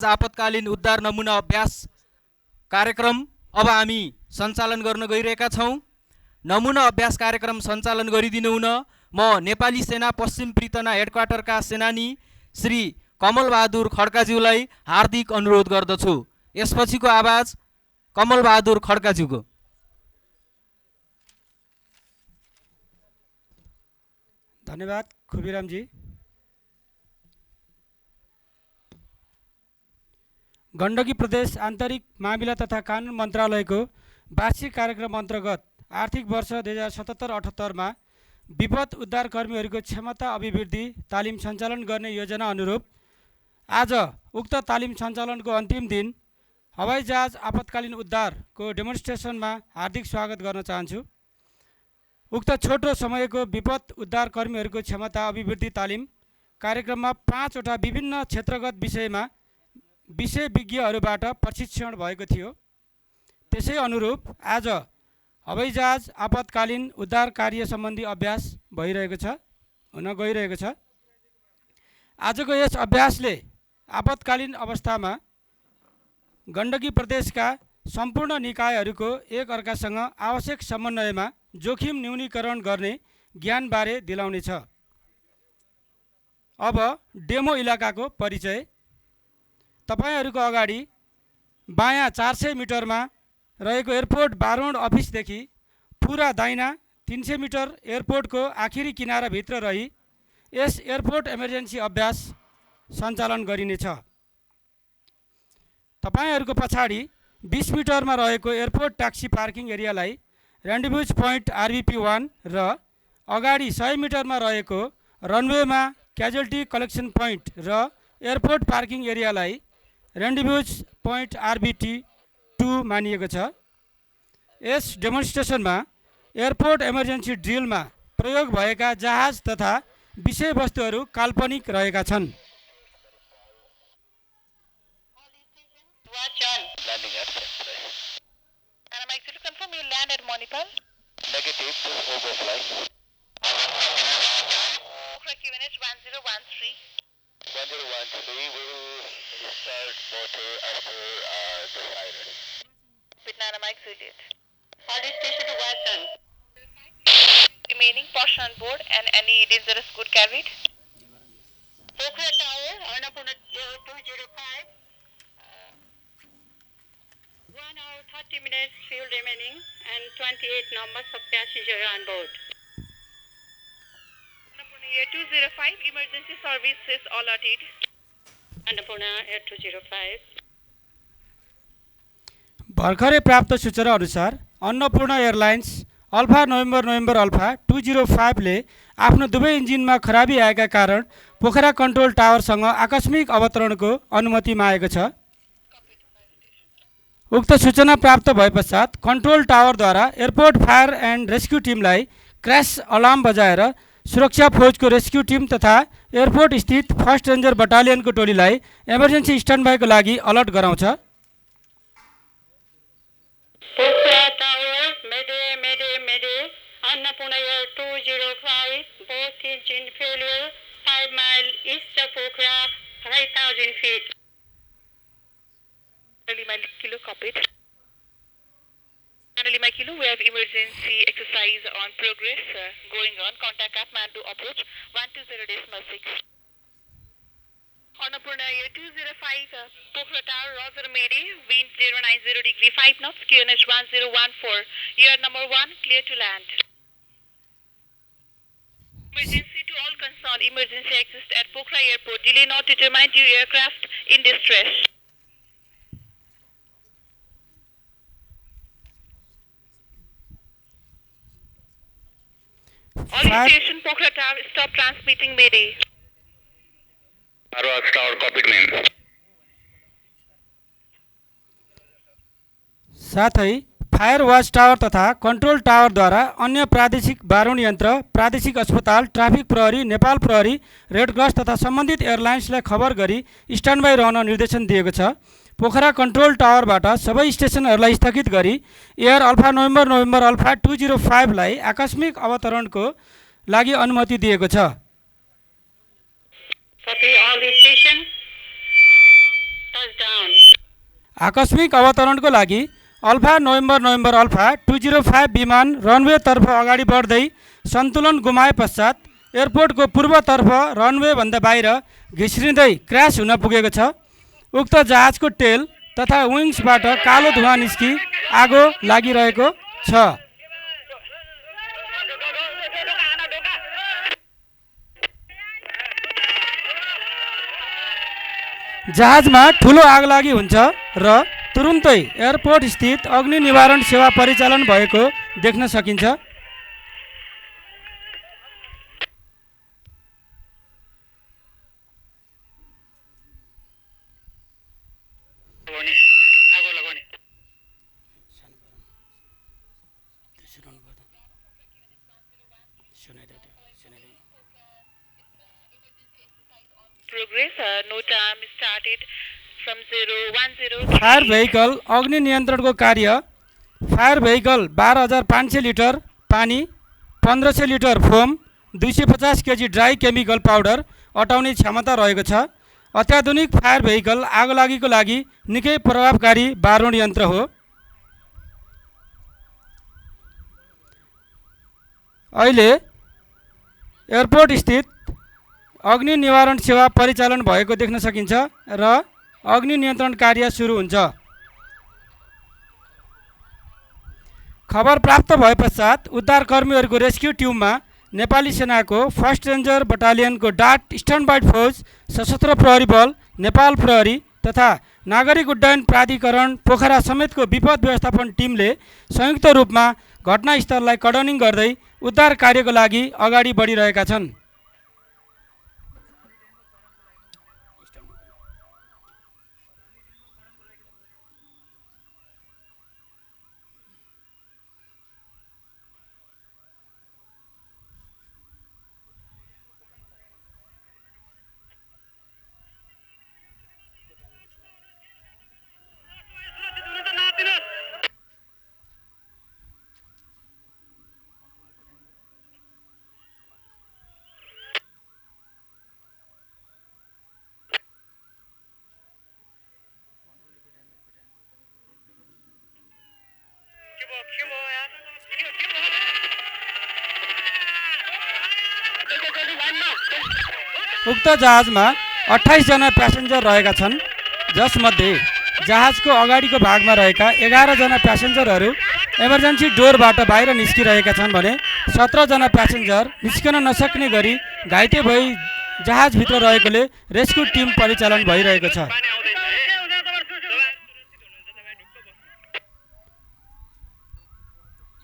आपतकालीन उद्धार नमुना अभ्यास कार्यक्रम अब हामी सञ्चालन गर्न गइरहेका छौँ। नमुना अभ्यास कार्यक्रम सञ्चालन गरिदिनु हुन म नेपाली सेना पश्चिम पृतना हेडक्वार्टरका सेनानी श्री कमल बहादुर खड्काज्यूलाई हार्दिक अनुरोध गर्दछु। यसपछिको आवाज कमल बहादुर खड्काज्यूको। धन्यवाद खुबीरामजी। गण्डकी प्रदेश आन्तरिक मामिला तथा कानुन मन्त्रालयको वार्षिक कार्यक्रम अन्तर्गत आर्थिक वर्ष 2077-78 मा विपद उद्धारकर्मीहरूको क्षमता अभिवृद्धि तालिम सञ्चालन गर्ने योजना अनुरूप आज उक्त तालिम सञ्चालनको अन्तिम दिन हवाईजहाज आपतकालीन उद्धारको डेमोन्स्ट्रेसनमा हार्दिक स्वागत गर्न चाहन्छु। उक्त छोटो समयको विपद उद्धारकर्मीहरूको क्षमता अभिवृद्धि तालिम कार्यक्रममा 5 वटा विभिन्न क्षेत्रगत विषयमा विशेषज्ञहरूबाट प्रशिक्षण भएको थियो। त्यसै अनुरूप आज हवाईजहाज आपतकालीन उद्धार कार्य सम्बन्धी अभ्यास हुन गइरहेको छ। आजको यस अभ्यासले आपतकालीन अवस्थामा गण्डकी प्रदेशका सम्पूर्ण निकायहरूको एक अर्कासँग आवश्यक समन्वयमा जोखिम न्यूनीकरण गर्ने ज्ञानबारे दिलाउनेछ। अब डेमो इलाकाको परिचय। तपाईहरूको अगाडि बायाँ 400 मिटरमा रहेको एयरपोर्ट बारोड अफिसदेखि पुरा दाइना 300 मिटर एयरपोर्टको आखिरी किनाराभित्र रही यस एयरपोर्ट इमर्जेन्सी अभ्यास सञ्चालन गरिनेछ। तपाईहरूको पछाडि 20 मिटरमा रहेको एयरपोर्ट ट्याक्सी पार्किङ एरियालाई ऱ्यान्डीभ्युज पोइन्ट RVP1 र अगाडि 100 मिटरमा रहेको रनवेमा क्याजुअल्टी कलेक्सन पोइन्ट र एयरपोर्ट पार्किङ एरियालाई ऱ्यान्डीभ्युज पोइन्ट RVT2 मानिएको छ। यस डेमोन्स्ट्रेसनमा एयरपोर्ट इमर्जेन्सी ड्रिलमा प्रयोग भएका जहाज तथा विषयवस्तुहरू काल्पनिक रहेका छन्। Remaining portion on board and any dangerous good carried. Pokhara Tower, Annapurna 205. 1 hour 30 minutes fuel remaining and 28 numbers of passengers on board. Annapurna Air 205, emergency services alerted. Annapurna Air 205. भर्खरै प्राप्त सूचना अनुसार Annapurna airlines alpha November alpha 205 ले आफ्नो दुवै इन्जिनमा खराबी आएका कारण पोखरा कन्ट्रोल टावरसँग आकस्मिक अवतरणको अनुमति मागेको छ। उक्त सूचना प्राप्त भए पश्चात कन्ट्रोल टावरद्वारा एयरपोर्ट फायर एन्ड रेस्क्यू टिमलाई क्र्यास अलार्म बजाएर सुरक्षा फौजको रेस्क्यू टिम तथा एयरपोर्ट स्थित फर्स्ट रेन्जर बटालियनको टोलीलाई इमर्जेन्सी स्ट्यान्डबाईको लागि अलर्ट गराउँछ। Pokhara Tower, Mayday, Annapurna Air 205, both engine failure, 5 mile east of Pokhara, 5,000 feet. Lima Kilo copied. Lima Kilo, we have emergency exercise on progress going on. Contact Kathmandu approach 120.6. Annapurna Air 205, Pokhara Tower, Roger Mayday, wind 090 degree 5 knots, QNH 1014. Year number 1, clear to land. Emergency to all concerned. Emergency exists at Pokhara Airport. Delay not determined due aircraft in distress. All station Pokhara Tower, stop transmitting Mayday. Arwaz Tower, copied ma'am. साथै fire watch tower तथा control टावरद्वारा अन्य प्रादेशिक बारुण यन्त्र, प्रादेशिक अस्पताल, traffic प्रहरी, नेपाल प्रहरी, red cross तथा सम्बन्धित एयरलाइन्सलाई खबर गरी स्ट्यान्डबाई रहन निर्देशन दिएको छ। पोखरा कन्ट्रोल टावरबाट सबै स्टेसनहरूलाई स्थगित गरी एयर अल्फा नोभेम्बर अल्फा 205 लाई आकस्मिक अवतरणको लागि अनुमति दिएको छ। Copy all the station. आकस्मिक अवतरणको लागि अल्फा नोभेम्बर अल्फा 205 विमान रनवेतर्फ अगाडि बढ्दै सन्तुलन गुमाए पश्चात एयरपोर्टको पूर्वतर्फ रनवेभन्दा बाहिर घिस्रिँदै क्र्यास हुन पुगेको छ। उक्त जहाजको टेल तथा विङ्सबाट कालो धुवाँ निस्कि आगो लागिरहेको छ। जहाजमा ठुलो आगलागी हुन्छ र तुरुन्तै एयरपोर्ट स्थित अग्नि निवारण सेवा परिचालन भएको देख्न सकिन्छ। Progress, no time started from 010. Fire vehicle अग्नि नियन्त्रणको कार्य। फायर भेहिकल 12,500 लिटर पानी, 1500 litre foam, 250 KG dry chemical powder अटाउने क्षमता रहेको छ। अत्याधुनिक फायर भेहिकल आगोलागीको लागि निकै प्रभावकारी बारुण यन्त्र हो। अहिले एयरपोर्ट स्थित अग्नि निवारण सेवा परिचालन भएको देख्न सकिन्छ र अग्नि नियन्त्रण कार्य सुरु हुन्छ। खबर प्राप्त भए पश्चात उद्धारकर्मीहरूको रेस्क्यु टिममा नेपाली सेनाको फर्स्ट रेन्जर बटालियनको डाट स्टर्नबाइट फौज, सशस्त्र प्रहरी बल, नेपाल प्रहरी तथा नागरिक उड्डयन प्राधिकरण पोखरा समेतको विपद व्यवस्थापन टिमले संयुक्त रूपमा घटनास्थललाई कडनिङ गर्दै उद्धार कार्यको लागि अगाडि बढिरहेका छन्। उक्त जहाजमा 28 जना प्यासेन्जर रहेका छन्, जसमध्ये जहाजको अगाडिको भागमा रहेका 11 जना प्यासेन्जरहरू इमर्जेन्सी डोरबाट बाहिर निस्किरहेका छन् भने 17 जना प्यासेन्जर निस्कन नसक्ने गरी घाइते भई जहाजभित्र रहेकोले रेस्क्यु टिम परिचालन भइरहेको छ।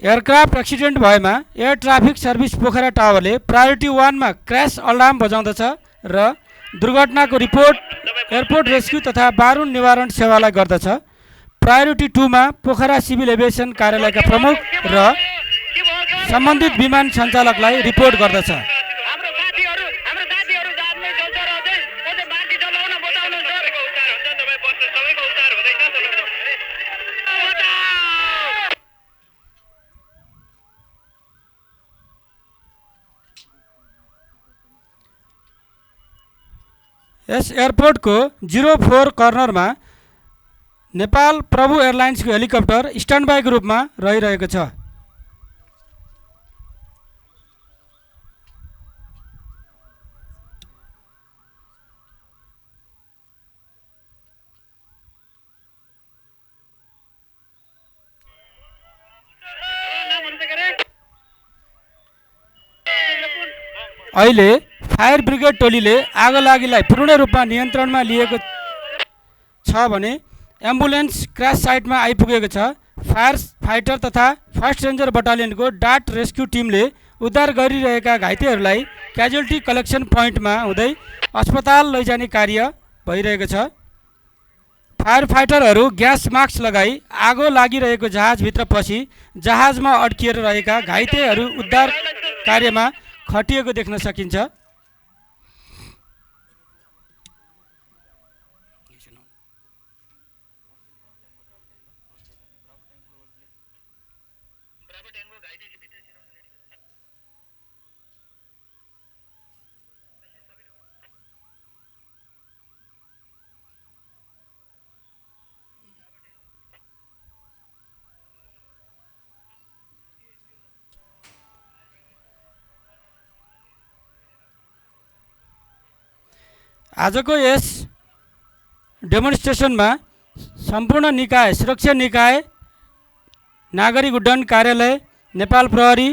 एयरक्राफ्ट एक्सिडेन्ट भएमा एयर ट्राफिक सर्भिस पोखरा टावरले प्रायोरिटी 1 मा क्र्यास अलार्म बजाउँदछ र दुर्घटनाको रिपोर्ट एयरपोर्ट रेस्क्यु तथा बारुण निवारण सेवालाई गर्दछ। प्रायोरिटी 2 मा पोखरा सिभिल एभिएसन कार्यालयका प्रमुख र सम्बन्धित विमान सञ्चालकलाई रिपोर्ट गर्दछ। यस एयरपोर्टको 04 कर्नरमा नेपाल प्रभु एयरलाइन्सको हेलिकप्टर स्ट्यान्डबाईको रूपमा रहिरहेको छ। अहिले फायर ब्रिगेड टोलीले आगोलागीलाई पूर्ण रूपमा नियन्त्रणमा लिएको छ भने एम्बुलेन्स क्र्यास साइटमा आइपुगेको छ। फायर फाइटर तथा फर्स्ट रेन्जर बटालियनको डाट रेस्क्यु टिमले उद्धार गरिरहेका घाइतेहरूलाई क्याजुअल्टी कलेक्सन पोइन्टमा हुँदै अस्पताल लैजाने कार्य भइरहेको छ। फायर फाइटरहरू ग्यास मास्क लगाई आगो लागिरहेको जहाजभित्र पसी जहाजमा अड्किएर रहेका घाइतेहरू उद्धार कार्यमा खटिएको देख्न सकिन्छ। आजको यस डेमोन्स्ट्रेसनमा सम्पूर्ण निकाय, सुरक्षा निकाय, नागरिक उड्डयन कार्यालय, नेपाल प्रहरी,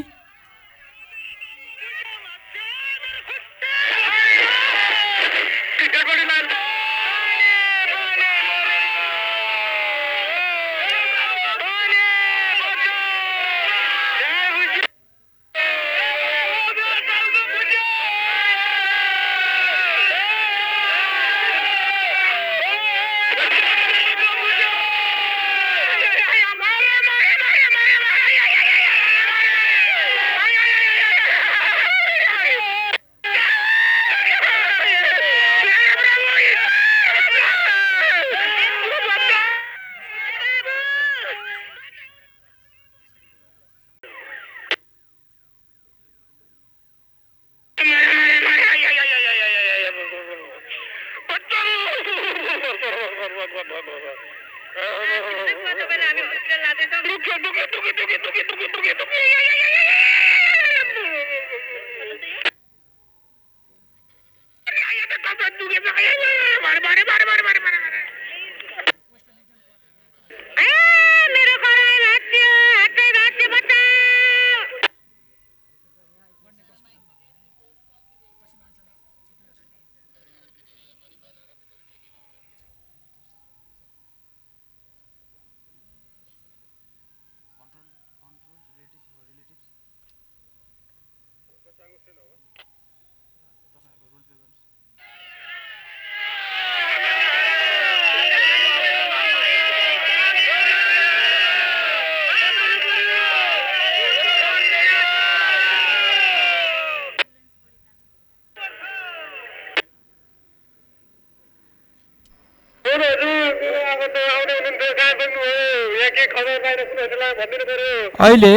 अहिले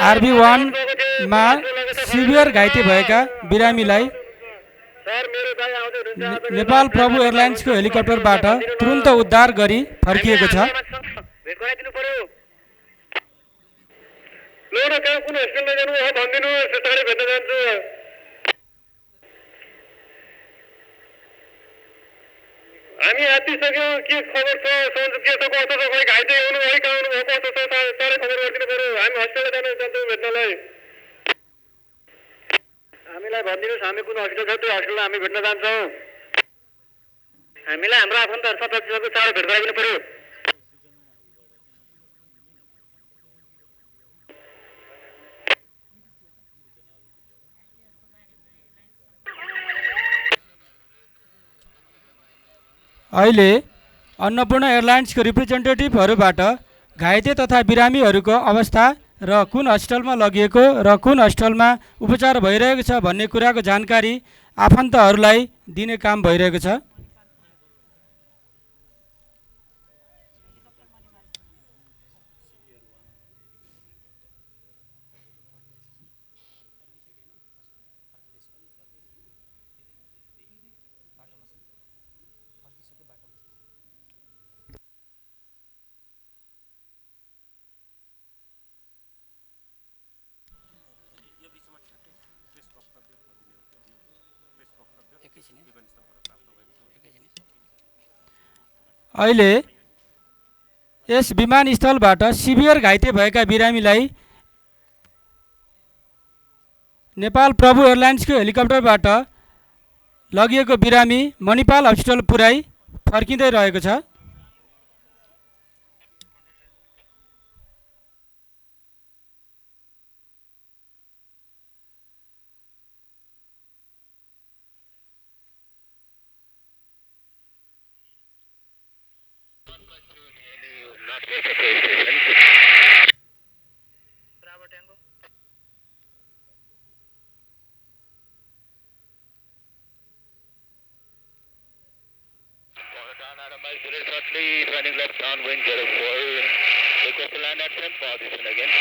RB1 मा सिभियर घाइते भएका बिरामीलाई नेपाल प्रभु एयरलाइन्सको हेलिकप्टरबाट तुरुन्त उद्धार गरी फर्किएको छ। हामी आतिसक्यौँ, के खबर छ, के छ, कस्तो छ, खोइ घाइते हुनु है, कहाँ हुनु भयो, कस्तो छ, साह्रै खबर गरिदिनु पऱ्यो। हामी हस्पिटल जान्छौँ भेट्नलाई। हामीलाई भनिदिनुहोस् हामी कुन हस्पिटल छ, त्यो हस्पिटलमा हामी भेट्न जान्छौँ। हामीलाई हाम्रो आफन्तहरू सदस्यको चाँडो भेट गराइदिनु पऱ्यो। अहिले अन्नपूर्ण एयरलाइन्सको रिप्रेजेन्टेटिभहरूबाट घाइते तथा बिरामीहरूको अवस्था र कुन हस्पिटलमा लगिएको र कुन हस्पिटलमा उपचार भइरहेको छ भन्ने कुराको जानकारी आफन्तहरूलाई दिने काम भइरहेको छ। अहिले यस विमानस्थलबाट सिभियर घाइते भएका बिरामीलाई नेपाल प्रभु एयरलाइन्सको हेलिकप्टरबाट लगिएको बिरामी मणिपाल हस्पिटल पुर्याई फर्किँदै रहेको छ। Running left downwind 04. Request to land at same position again.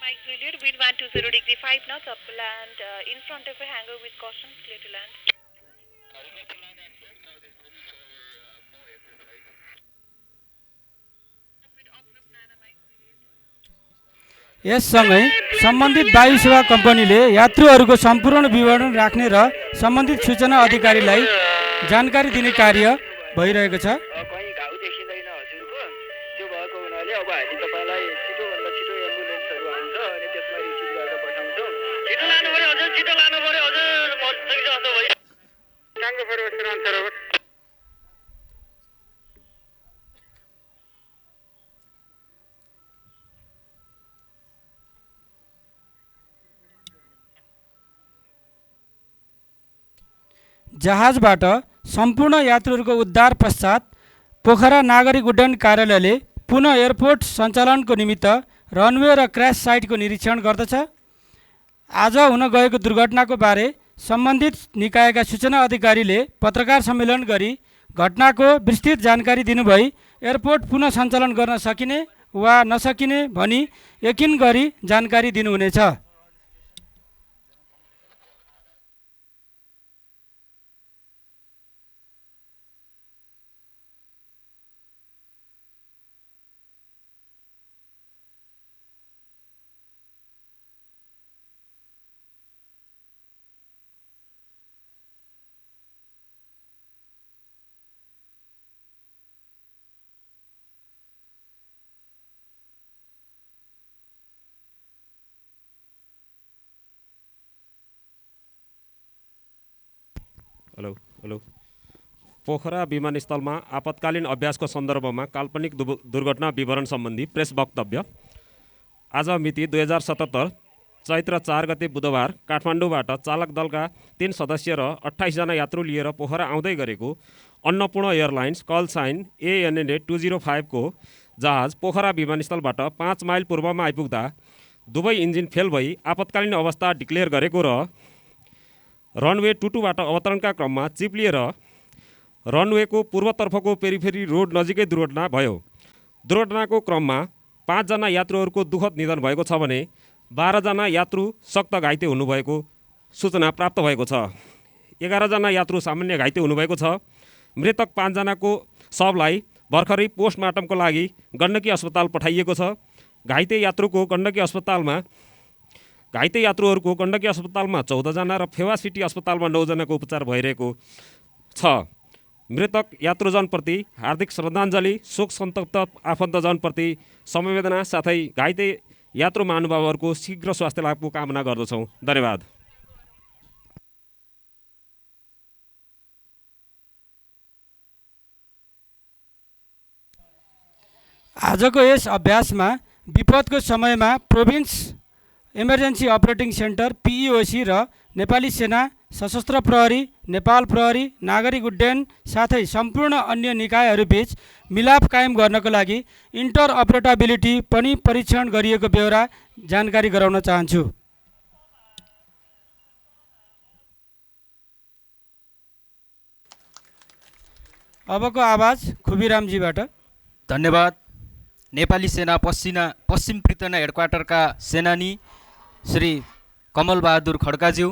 Mike Juliet, wind 120 degree 5 knots, up land in front of a hangar with caution, clear to land. यससँगै सम्बन्धित वायु सेवा कम्पनीले यात्रुहरूको सम्पूर्ण विवरण राख्ने र सम्बन्धित सूचना अधिकारीलाई जानकारी दिने कार्य भइरहेको छ। कहीँ घाउ देखिँदैन हजुरको, त्यो भएको हुनाले अब हामी तपाईँलाई छिटोभन्दा छिटो एम्बुलेन्सहरू आउँछ अनि त्यसमा रिसिभ गरेर पठाउँछौँ। छिटो लानु पऱ्यो हजुर, छिटो लानु पऱ्यो हजुर, मर्छ कि जस्तो भयो। टाङ्गो पऱ्यो सर। जहाजबाट सम्पूर्ण यात्रुहरूको उद्धार पश्चात पोखरा नागरिक उड्डयन कार्यालयले पुनः एयरपोर्ट सञ्चालनको निमित्त रनवे र क्र्यास साइटको निरीक्षण गर्दछ। आज हुन गएको दुर्घटनाको बारे सम्बन्धित निकायका सूचना अधिकारीले पत्रकार सम्मेलन गरी घटनाको विस्तृत जानकारी दिनुभई एयरपोर्ट पुनः सञ्चालन गर्न सकिने वा नसकिने भनी यकिन गरी जानकारी दिनुहुनेछ। हेलो पोखरा विमानस्थलमा आपतकालीन अभ्यासको सन्दर्भमा काल्पनिक दुर्घटना विवरण सम्बन्धी प्रेस वक्तव्य। आज मिति 2077 चैत्र 4 गते बुधबार काठमाडौँबाट चालक दलका 3 सदस्य र 28 जना यात्रु लिएर पोखरा आउँदै गरेको Annapurna airlines call sign ANA 205 को जहाज पोखरा विमानस्थलबाट 5 माइल पूर्वमा आइपुग्दा दुवै इन्जिन फेल भई आपतकालीन अवस्था डिक्लेयर गरेको र रनवे 22बाट अवतरणका क्रममा चिप्लिएर रनवेको पूर्वतर्फको पेरिफेरी रोड नजिकै दुर्घटना भयो। दुर्घटनाको क्रममा 5 जना यात्रुहरूको दुःखद निधन भएको छ भने 12 जना यात्रु सक्त घाइते हुनुभएको सूचना प्राप्त भएको छ। 11 जना यात्रु सामान्य घाइते हुनुभएको छ। मृतक 5 जनाको शवलाई भर्खरै पोस्टमार्टमको लागि गण्डकी अस्पताल पठाइएको छ। घाइते यात्रुहरूको गण्डकी अस्पतालमा 14 जना र फेवा सिटी अस्पतालमा 9 जनाको उपचार भइरहेको छ। मृतक यात्रुजनप्रति हार्दिक श्रद्धाञ्जली, शोक सन्तप्त आफन्तजनप्रति समवेदना साथै घाइते यात्रु महानुभावहरूको शीघ्र स्वास्थ्य लाभको कामना गर्दछौँ। धन्यवाद। आजको यस अभ्यासमा विपदको समयमा province emergency operating centre PEOC र नेपाली सेना, सशस्त्र प्रहरी, नेपाल प्रहरी, नागरिक उड्डयन साथै सम्पूर्ण अन्य निकायहरूबीच मिलाप कायम गर्नको लागि इन्टर अपरेटेबिलिटी पनि परीक्षण गरिएको बेहोरा जानकारी गराउन चाहन्छु। अबको आवाज खुबीरामजीबाट। धन्यवाद। नेपाली सेना पश्चिम पृतना हेडक्वार्टरका सेनानी श्री कमल बहादुर खड्काज्यू,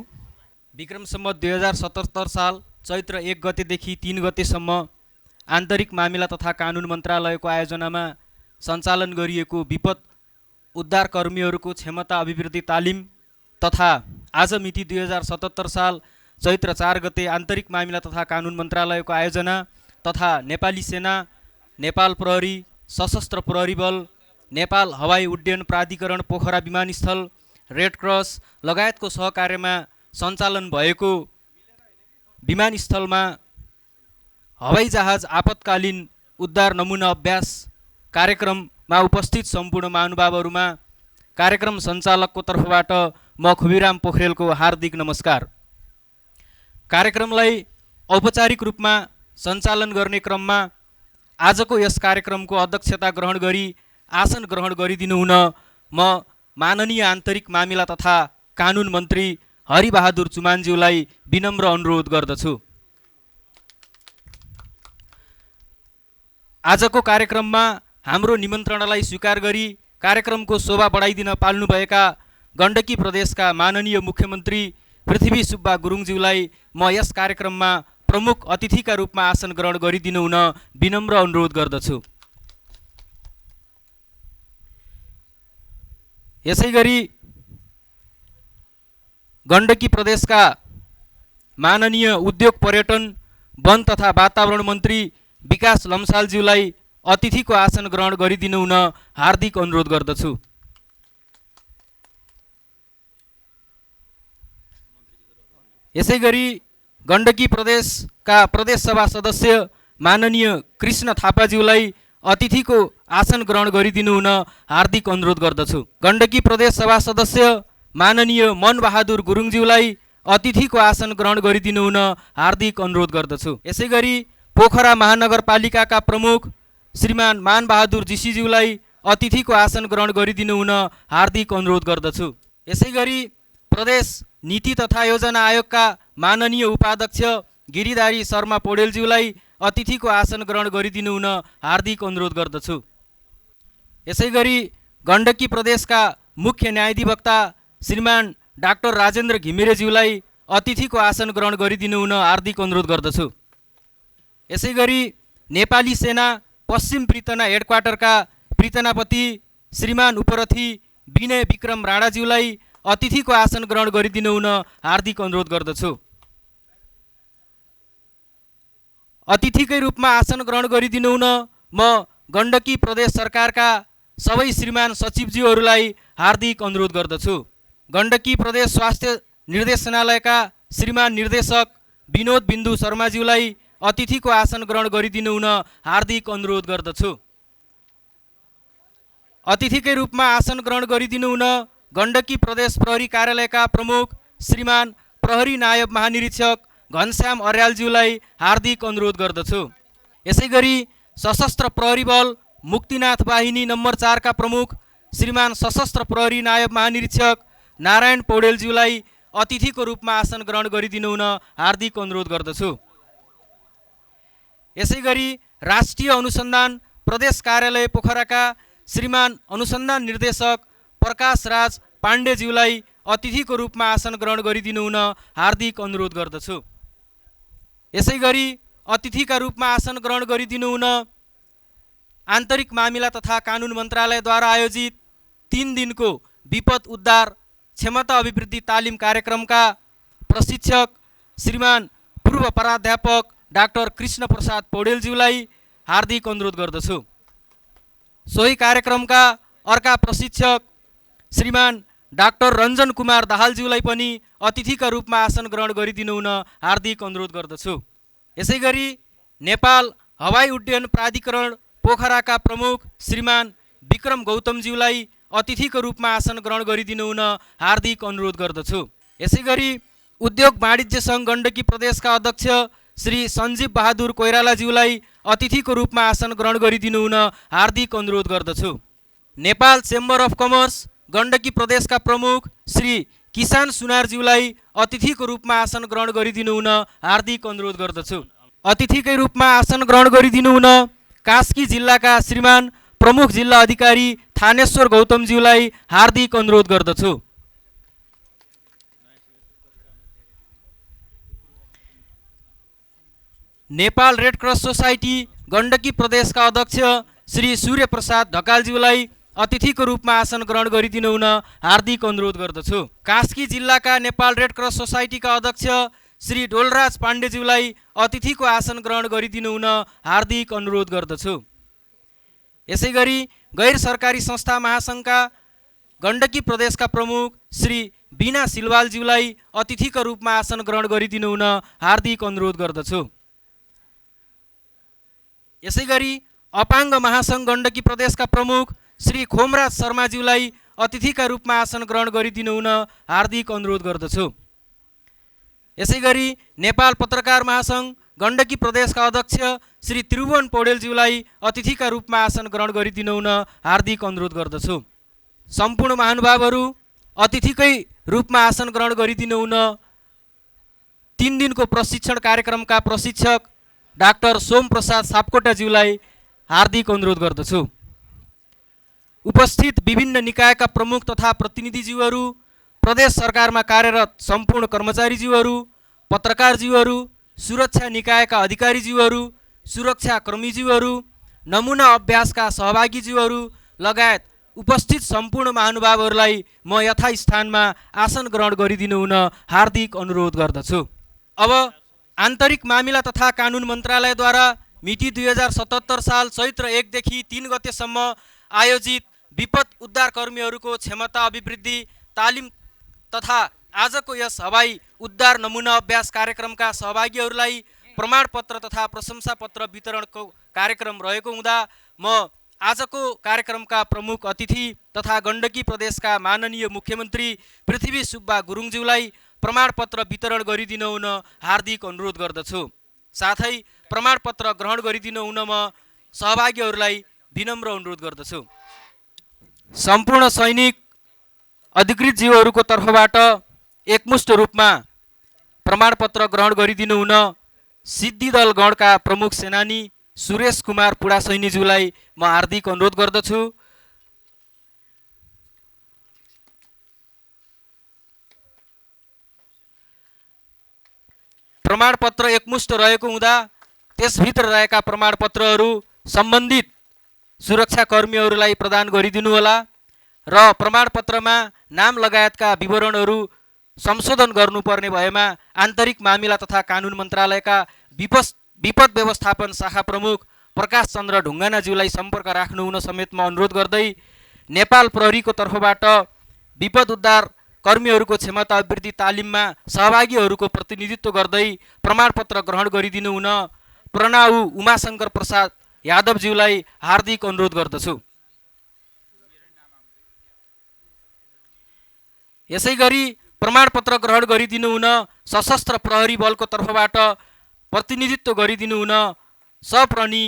विक्रम सम्वत 2077 साल चैत्र 1 गतेदेखि 3 गतेसम्म आन्तरिक मामिला तथा कानुन मन्त्रालयको आयोजनामा सञ्चालन गरिएको विपद उद्धार कर्मीहरूको क्षमता अभिवृद्धि तालिम तथा आज मिति 2077 साल चैत्र 4 गते आन्तरिक मामिला तथा कानुन मन्त्रालयको आयोजना तथा नेपाली सेना, नेपाल प्रहरी, सशस्त्र प्रहरी बल, नेपाल हवाई उड्डयन प्राधिकरण पोखरा विमानस्थल, रेड क्रस लगायतको सहकार्यमा सञ्चालन भएको विमानस्थलमा हवाईजहाज आपतकालीन उद्धार नमुना अभ्यास कार्यक्रममा उपस्थित सम्पूर्ण महानुभावहरूमा कार्यक्रम सञ्चालकको तर्फबाट म खुबीराम पोखरेलको हार्दिक नमस्कार। कार्यक्रमलाई औपचारिक रूपमा सञ्चालन गर्ने क्रममा आजको यस कार्यक्रमको अध्यक्षता ग्रहण गरी आसन ग्रहण गरिदिनु हुन म माननीय आन्तरिक मामिला तथा कानुन मन्त्री हरिबहादुर चुमानज्यूलाई विनम्र अनुरोध गर्दछु। आजको कार्यक्रममा हाम्रो निमन्त्रणालाई स्वीकार गरी कार्यक्रमको शोभा बढाइदिन पाल्नुभएका गण्डकी प्रदेशका माननीय मुख्यमन्त्री पृथ्वी सुब्बा गुरुङज्यूलाई म यस कार्यक्रममा प्रमुख अतिथिका रूपमा आसन ग्रहण गरिदिनु हुन विनम्र अनुरोध गर्दछु। यसैगरी गण्डकी प्रदेशका माननीय उद्योग पर्यटन वन तथा वातावरण मन्त्री विकास लम्सालज्यूलाई अतिथिको आसन ग्रहण गरिदिनु हुन हार्दिक अनुरोध गर्दछु। यसैगरी गण्डकी प्रदेशका प्रदेश सभा सदस्य माननीय कृष्ण थापाज्यूलाई अतिथिको आसन ग्रहण गरिदिनु हुन हार्दिक अनुरोध गर्दछु। गण्डकी प्रदेश सभा सदस्य माननीय मनबहादुर गुरुङज्यूलाई अतिथिको आसन ग्रहण गरिदिनु हुन हार्दिक अनुरोध गर्दछु। यसैगरी पोखरा महानगरपालिकाका प्रमुख श्रीमान मानबहादुर जीसीज्यूलाई अतिथिको आसन ग्रहण गरिदिनु हुन हार्दिक अनुरोध गर्दछु। यसैगरी प्रदेश नीति तथा योजना आयोगका माननीय उपाध्यक्ष गिरिधारी शर्मा पौडेलज्यूलाई अतिथिको आसन ग्रहण गरिदिनु हुन हार्दिक अनुरोध गर्दछु। यसैगरी गण्डकी प्रदेशका मुख्य न्यायाधिवक्ता श्रीमान डाक्टर राजेन्द्र घिमिरेज्यूलाई अतिथिको आसन ग्रहण गरिदिनु हुन हार्दिक अनुरोध गर्दछु। यसैगरी नेपाली सेना पश्चिम पृतना हेडक्वार्टरका पृतनापति श्रीमान उपरथी विनय विक्रम राणाज्यूलाई अतिथिको आसन ग्रहण गरिदिनु हुन हार्दिक अनुरोध गर्दछु। अतिथिकै रूपमा आसन ग्रहण गरिदिनु हुन म गण्डकी प्रदेश सरकारका सबै श्रीमान सचिवज्यूहरूलाई हार्दिक अनुरोध गर्दछु। गण्डकी प्रदेश स्वास्थ्य निर्देशनालयका श्रीमान निर्देशक विनोद बिन्दु शर्माज्यूलाई अतिथिको आसन ग्रहण गरिदिनु हुन हार्दिक अनुरोध गर्दछु। अतिथिकै रूपमा आसन ग्रहण गरिदिनु हुन गण्डकी प्रदेश प्रहरी कार्यालयका प्रमुख श्रीमान प्रहरी नायब महानिरीक्षक घनश्याम अर्यालज्यूलाई हार्दिक अनुरोध गर्दछु। यसैगरी सशस्त्र प्रहरी बल मुक्तिनाथ वाहिनी नम्बर 4 का प्रमुख श्रीमान सशस्त्र प्रहरी नायब महानिरीक्षक नारायण पौडेलज्यूलाई अतिथिको रूपमा आसन ग्रहण गरिदिनु हुन हार्दिक अनुरोध गर्दछु। यसैगरी राष्ट्रिय अनुसन्धान प्रदेश कार्यालय पोखराका श्रीमान अनुसन्धान निर्देशक प्रकाश राज पाण्डेज्यूलाई अतिथिको रूपमा आसन ग्रहण गरिदिनु हुन हार्दिक अनुरोध गर्दछु। यसैगरी अतिथिका रूपमा आसन ग्रहण गरिदिनु हुन आन्तरिक मामिला तथा कानुन मन्त्रालयद्वारा आयोजित 3 दिनको विपद उद्धार क्षमता अभिवृद्धि तालिम कार्यक्रमका प्रशिक्षक श्रीमान पूर्व प्राध्यापक डाक्टर कृष्ण प्रसाद पौडेलज्यूलाई हार्दिक अनुरोध गर्दछु। सोही कार्यक्रमका अर्का प्रशिक्षक श्रीमान डाक्टर रञ्जन कुमार दाहालज्यूलाई पनि अतिथिका रूपमा आसन ग्रहण गरिदिनु हुन हार्दिक अनुरोध गर्दछु। यसैगरी नेपाल हवाई उड्डयन प्राधिकरण पोखराका प्रमुख श्रीमान विक्रम गौतमज्यूलाई अतिथिको रूपमा आसन ग्रहण गरिदिनु हुन हार्दिक अनुरोध गर्दछु। यसैगरी उद्योग वाणिज्य सङ्घ गण्डकी प्रदेशका अध्यक्ष श्री सञ्जीव बहादुर कोइरालाज्यूलाई अतिथिको रूपमा आसन ग्रहण गरिदिनु हुन हार्दिक अनुरोध गर्दछु। Nepal chamber of commerce Gandaki प्रदेशका प्रमुख श्री किसान सुनारज्यूलाई अतिथिको रूपमा आसन ग्रहण गरिदिनु हुन हार्दिक अनुरोध गर्दछु। अतिथिकै रूपमा आसन ग्रहण गरिदिनु हुन कास्की जिल्लाका श्रीमान प्रमुख जिल्ला अधिकारी थानेश्वर गौतमज्यूलाई हार्दिक अनुरोध गर्दछु। Nepal red cross society Gandaki प्रदेशका अध्यक्ष श्री सूर्य प्रसाद ढकालज्यूलाई अतिथिको रूपमा आसन ग्रहण गरिदिनु हुन हार्दिक अनुरोध गर्दछु। कास्की जिल्लाका नेपाल रेड क्रस सोसाइटीका अध्यक्ष श्री डोलराज पाण्डेज्यूलाई अतिथिको आसन ग्रहण गरिदिनु हुन हार्दिक अनुरोध गर्दछु। यसैगरी गैर सरकारी संस्था महासङ्घका गण्डकी प्रदेशका प्रमुख श्री बिना सिलवालज्यूलाई अतिथिको रूपमा आसन ग्रहण गरिदिनु हुन हार्दिक अनुरोध गर्दछु। यसैगरी अपाङ्ग महासङ्घ गण्डकी प्रदेशका प्रमुख श्री खोमराज शर्माज्यूलाई अतिथिका रूपमा आसन ग्रहण गरिदिनु हुन हार्दिक अनुरोध गर्दछु। यसैगरी नेपाल पत्रकार महासङ्घ गण्डकी प्रदेशका अध्यक्ष श्री त्रिभुवन पौडेलज्यूलाई अतिथिका रूपमा आसन ग्रहण गरिदिनु हुन हार्दिक अनुरोध गर्दछु। सम्पूर्ण महानुभावहरू अतिथिकै रूपमा आसन ग्रहण गरिदिनु हुन 3 दिनको प्रशिक्षण कार्यक्रमका प्रशिक्षक डाक्टर सोम प्रसाद सापकोटाज्यूलाई हार्दिक अनुरोध गर्दछु। उपस्थित विभिन्न निकायका प्रमुख तथा प्रतिनिधिज्यूहरू, प्रदेश सरकारमा कार्यरत सम्पूर्ण कर्मचारीज्यूहरू, पत्रकारज्यूहरू, सुरक्षा निकायका अधिकारीज्यूहरू, सुरक्षा कर्मीज्यूहरू, नमुना अभ्यासका सहभागीज्यूहरू लगायत उपस्थित सम्पूर्ण महानुभावहरूलाई म यथास्थानमा आसन ग्रहण गरिदिनु हुन हार्दिक अनुरोध गर्दछु। अब आन्तरिक मामिला तथा कानुन मन्त्रालयद्वारा मिति 2077 साल चैत्र 1 देखि 3 गतेसम्म आयोजित विपद उद्धार कर्मीहरूको क्षमता अभिवृद्धि तालिम तथा आजको यस हवाई उद्धार नमुना अभ्यास कार्यक्रमका सहभागीहरूलाई प्रमाणपत्र तथा प्रशंसापत्र वितरणको कार्यक्रम रहेको हुँदा म आजको कार्यक्रमका प्रमुख अतिथि तथा गण्डकी प्रदेशका माननीय मुख्यमन्त्री पृथ्वी सुब्बा गुरुङज्यूलाई प्रमाणपत्र वितरण गरिदिन हुन हार्दिक अनुरोध गर्दछु। साथै प्रमाणपत्र ग्रहण गरिदिन हुन म सहभागीहरूलाई विनम्र अनुरोध गर्दछु। सम्पूर्ण सैनिक अधिकृत जीवहरूको तर्फबाट एकमुष्ट रूपमा प्रमाणपत्र ग्रहण गरिदिनु हुन सिद्धिदल गणका प्रमुख सेनानी सुरेश कुमार पुडा सैनीज्यूलाई म हार्दिक अनुरोध गर्दछु। प्रमाणपत्र एकमुष्ट रहेको हुँदा त्यसभित्र रहेका प्रमाणपत्रहरू सम्बन्धित सुरक्षाकर्मीहरूलाई प्रदान गरिदिनु होला र प्रमाणपत्रमा नाम लगायतका विवरणहरू संशोधन गर्नुपर्ने भएमा आन्तरिक मामिला तथा कानुन मन्त्रालयका विपद व्यवस्थापन शाखा प्रमुख प्रकाश चन्द्र ढुङ्गानाज्यूलाई सम्पर्क राख्नु हुन समेत म अनुरोध गर्दै नेपाल प्रहरीको तर्फबाट विपद उद्धार कर्मीहरूको क्षमता अभिवृद्धि तालिममा सहभागीहरूको प्रतिनिधित्व गर्दै प्रमाणपत्र ग्रहण गरिदिनु हुन प्रणव उमाशङ्कर प्रसाद यादवज्यूलाई हार्दिक अनुरोध गर्दछु। यसैगरी प्रमाणपत्र ग्रहण गरिदिनु हुन सशस्त्र प्रहरी बलको तर्फबाट प्रतिनिधित्व गरिदिनु हुन सप्रनी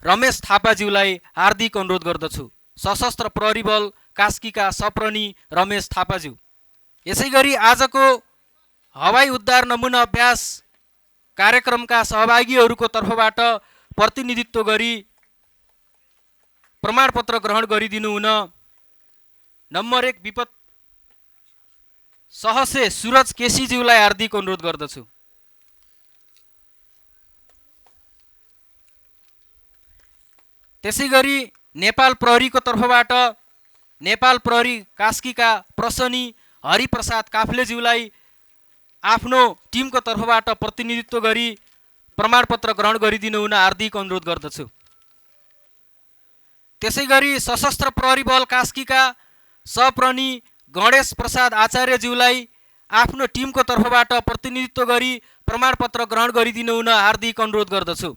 रमेश थापाज्यूलाई हार्दिक अनुरोध गर्दछु। सशस्त्र प्रहरी बल कास्कीका सप्रनी रमेश थापाज्यू। यसैगरी आजको हवाई उद्धार नमुना अभ्यास कार्यक्रमका सहभागीहरूको तर्फबाट प्रतिनिधित्व गरी प्रमाणपत्र ग्रहण गरिदिनु हुन नम्बर 1 विपद सहसे सुरज केसीज्यूलाई हार्दिक अनुरोध गर्दछु। त्यसैगरी नेपाल प्रहरीको तर्फबाट नेपाल प्रहरी कास्कीका प्रसनी हरिप्रसाद काफ्लेज्यूलाई आफ्नो टिमको तर्फबाट प्रतिनिधित्व गरी प्रमाणपत्र ग्रहण गरिदिनु हुन हार्दिक अनुरोध गर्दछु। त्यसैगरी सशस्त्र प्रहरी बल कास्कीका सप्रनी गणेश प्रसाद आचार्यज्यूलाई आफ्नो टिमको तर्फबाट प्रतिनिधित्व गरी प्रमाणपत्र ग्रहण गरिदिनु हुन हार्दिक अनुरोध गर्दछु।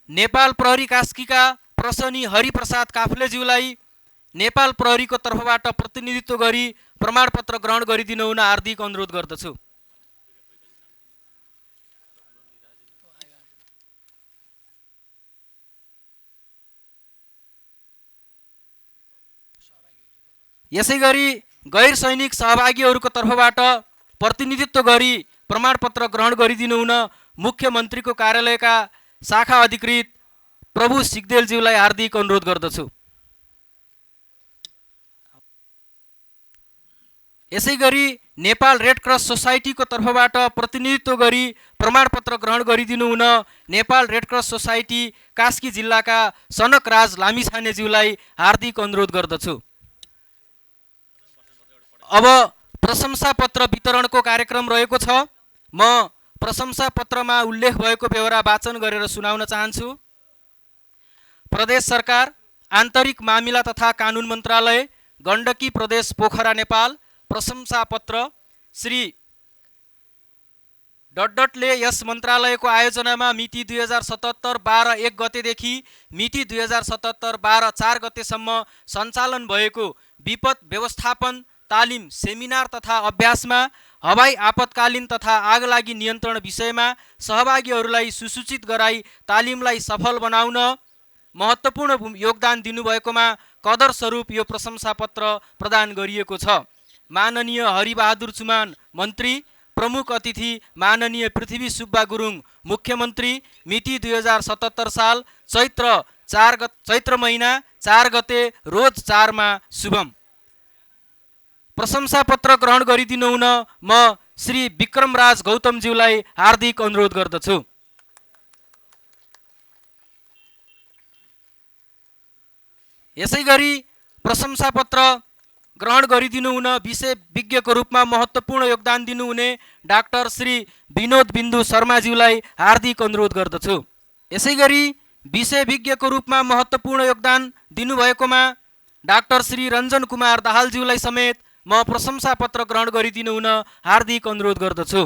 नेपाल प्रहरी कास्कीका प्रसनी हरिप्रसाद काफ्लेज्यूलाई नेपाल प्रहरीको तर्फबाट प्रतिनिधित्व गरी प्रमाणपत्र ग्रहण गरिदिनु हुन हार्दिक अनुरोध गर्दछु। यसैगरी गैर सैनिक सहभागीहरूको तर्फबाट प्रतिनिधित्व गरी प्रमाणपत्र ग्रहण गरिदिनु हुन मुख्यमन्त्रीको कार्यालयका शाखा अधिकृत प्रभु सिगदेलज्यूलाई हार्दिक अनुरोध गर्दछु। यसैगरी नेपाल रेड क्रस सोसाइटीको तर्फबाट प्रतिनिधित्व गरी प्रमाणपत्र ग्रहण गरिदिनु हुन Nepal red cross society Kaski जिल्लाका सनकराज लामिछानेज्यूलाई हार्दिक अनुरोध गर्दछु। अब प्रशंसापत्र वितरणको कार्यक्रम रहेको छ। म प्रशंसापत्रमा उल्लेख भएको बेहोरा वाचन गरेर सुनाउन चाहन्छु। प्रदेश सरकार, आन्तरिक मामिला तथा कानुन मन्त्रालय, गण्डकी प्रदेश पोखरा नेपाल। प्रशंसापत्र श्री डटले यस मन्त्रालयको आयोजनामा मिति 2077 12 1 गतेदेखि मिति 2077 12 4 गतेसम्म सञ्चालन भएको विपद व्यवस्थापन तालिम सेमिनार तथा अभ्यासमा हवाई आपतकालीन तथा आगलागी नियन्त्रण विषयमा सहभागीहरूलाई सुसूचित गराई तालिमलाई सफल बनाउन महत्त्वपूर्ण योगदान दिनुभएकोमा कदर स्वरूप यो प्रशंसापत्र प्रदान गरिएको छ। माननीय हरिबहादुर चुमान मन्त्री, प्रमुख अतिथि माननीय पृथ्वी सुब्बा गुरुङ मुख्यमन्त्री, मिति 2077 साल चैत्र महिना 4 गते रोज 4 मा शुभम। प्रशंसापत्र ग्रहण गरिदिनु हुन म श्री विक्रमराज गौतमज्यूलाई हार्दिक अनुरोध गर्दछु। यसै गरी प्रशंसापत्र ग्रहण गरिदिनु हुन विषय विज्ञको रूपमा महत्त्वपूर्ण योगदान दिनुहुने डाक्टर श्री विनोद बिन्दु शर्माज्यूलाई हार्दिक अनुरोध गर्दछु। यसै गरी विषय विज्ञको रूपमा महत्त्वपूर्ण योगदान दिनुभएकोमा डाक्टर श्री रञ्जन कुमार दाहालज्यूलाई समेत म प्रशंसापत्र ग्रहण गरिदिनु हुन हार्दिक अनुरोध गर्दछु।